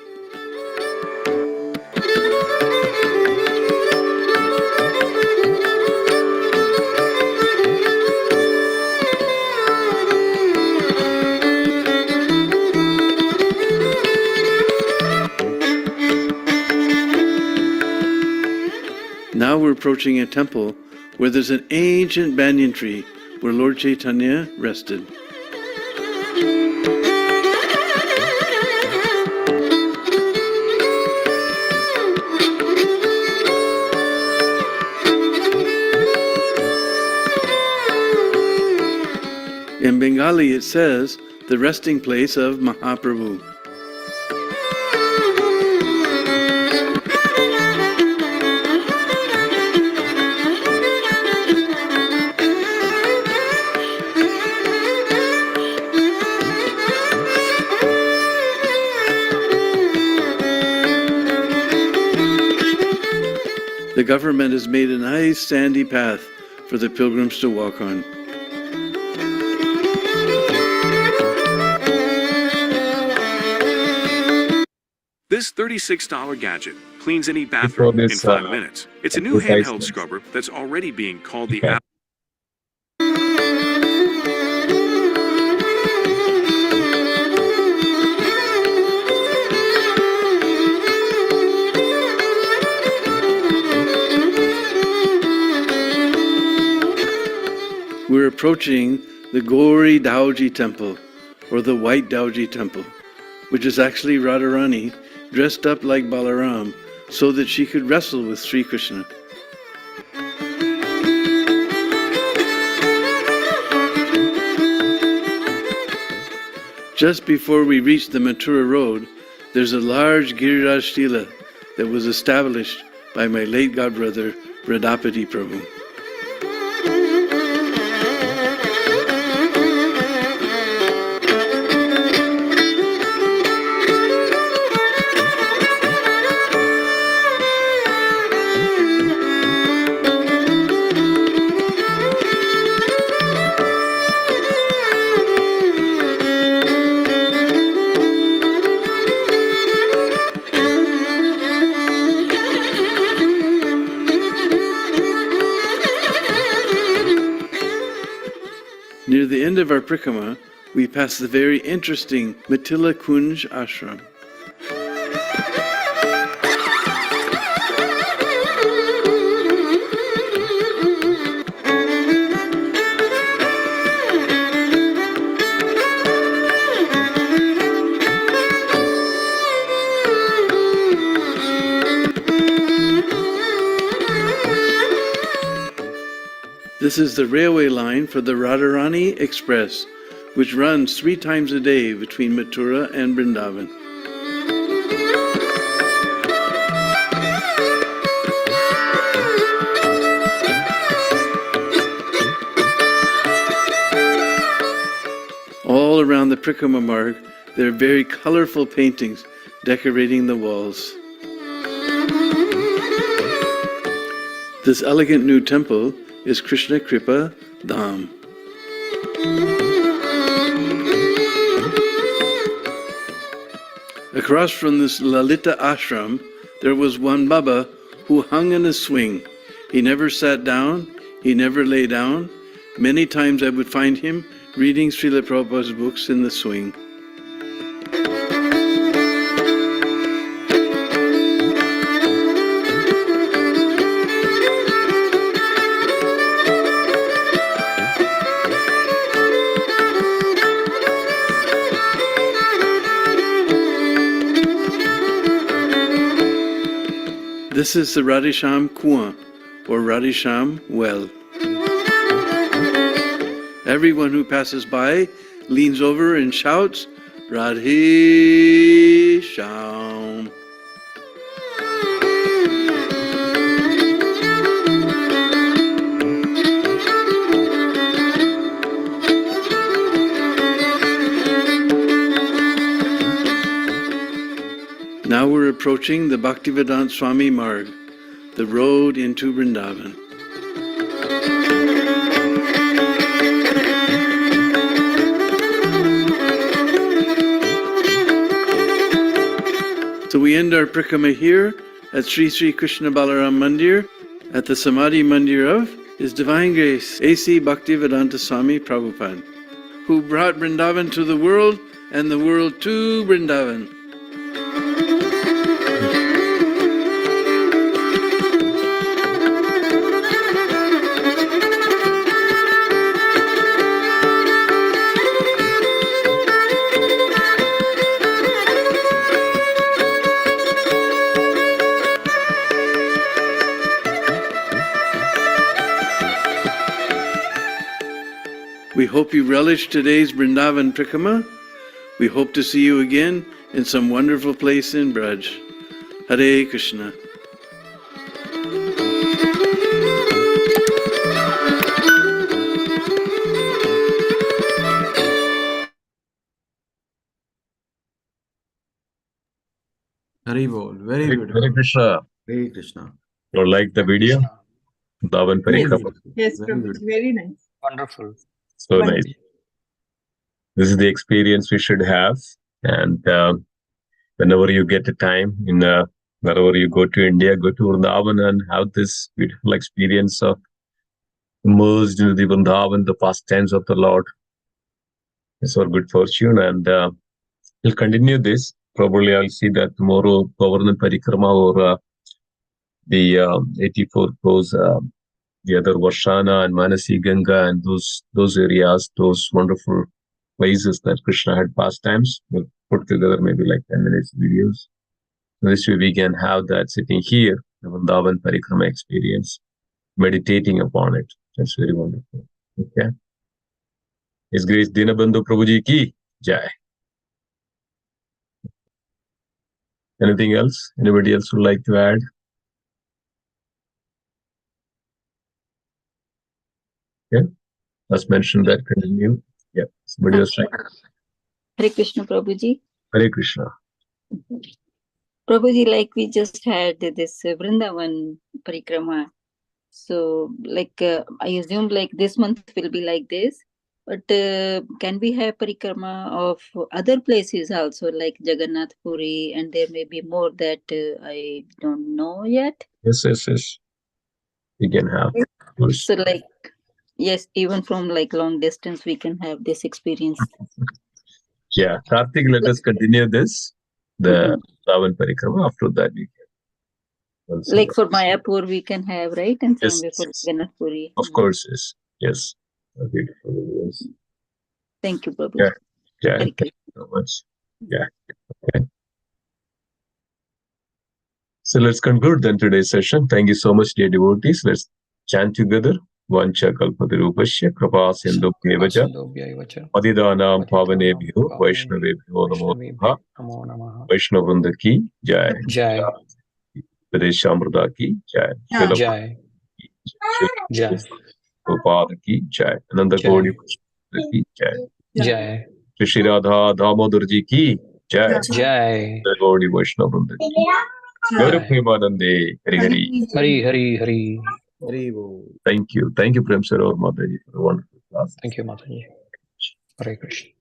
Now we're approaching a temple where there's an ancient banyan tree where Lord Chaitanya rested. In Bengali it says, the resting place of Mahaprabhu. The government has made a nice sandy path for the pilgrims to walk on. This $36 gadget cleans any Before bathroom in this 5 minutes. It's a new handheld advertisement. scrubber that's already being called the Okay. We're approaching the Gauri Dauji temple, or the White Dauji temple, which is actually Radharani dressed up like Balaram so that she could wrestle with Sri Krishna. Just before we reach the Mathura road, there's a large Giriraj Stela that was established by my late godbrother, Vradapati Prabhu. Near the end of our Prikama, we pass the very interesting Mithila Kunj ashram. This is the railway line for the Radharani Express, which runs 3 times a day between Mathura and Vrindavan. All around the Prikama marg, there are very colorful paintings decorating the walls. This elegant new temple is Krishna Kripa Dham. Across from this Lalita ashram, there was one Baba who hung in a swing. He never sat down, he never lay down. Many times I would find him reading Srila Prabhupada's books in the swing. This is the Radhesham Kuan, or Radhesham well. Everyone who passes by leans over and shouts, Radhesham. Now we're approaching the Bhaktivedanta Swami Marg, the road into Vrindavan. So we end our Prema here at Sri Sri Krishna Balaram Mandir at the Samadhi Mandir of His Divine Grace A.C. Bhaktivedanta Swami Prabhupada, who brought Vrindavan to the world and the world to Vrindavan. We hope you relish today's Vrindavan Prema. We hope to see you again in some wonderful place in Braj. Hare Krishna. Hari Bol. Very Hare beautiful. Krishna. Hare Krishna. You like the video? Vrindavan Very Parikrama. beautiful. Yes, Very Prabhuji, beautiful. very nice. Wonderful. So Wonderful. nice. This is the experience we should have. And whenever you get a time, wherever you go to India, go to Vrindavan and have this beautiful experience of immersed into the Vrindavan, the pastimes of the Lord. It's our good fortune. And we'll continue this. Probably I'll see that tomorrow, Govardhan Parikrama or the 84 goes, the other Varshana and Manasi Ganga and those areas, those wonderful places that Krishna had pastimes. We'll put together maybe like 10 minutes videos. This way we can have that sitting here, the Vrindavan Parikrama experience, meditating upon it. That's very wonderful. Okay. His Grace Dinabandhu Prabhuji ki jai. Anything else? Anybody else would like to add? Yeah. Let's mention that. Continue. Yeah. Somebody else trying. Hare Krishna, Prabhuji. Hare Krishna. Prabhuji, like we just had this Vrindavan Parikrama. So, like I assume like this month will be like this. But can we have Parikrama of other places also, like Jagannath Puri, and there may be more that I don't know yet? Yes. We can have. Of course. So, like, yes, even from like long distance, we can have this experience. Yeah. Kartik, let us continue this. The Vrindavan Parikrama. After that, we can. Like for Mayapur, we can have, right? And Yes, same way for yes. Jagannath Puri. Of course, yes. Yes. Beautiful. Yes. Thank you, Prabhu. Yeah. Yeah. Hare Thank you so much. Yeah. Okay. So let's conclude then today's session. Thank you so much, dear devotees. Let's chant together. Vancha kalpatarupasya kripa sindhubhyevacha adidanam pavanebhyo vaishnavebhyo namo namaha. Vaishnavrinda ki jai. Jai. Videshamrita ki jai. Jai. Jai. Prabhupada ki jai. Ananda Gaudi ki jai. Jai. Shri Radha Damodar ji ki jai. Jai. Gaudi Vaishnavrinda ki Gauri Premanande. Hari Hari. Hari Hari Hari. Hari Bol. Thank you. Thank you, Prem Sarovar Mataji, for a wonderful class. Thank you, Mataji. Hare Krishna.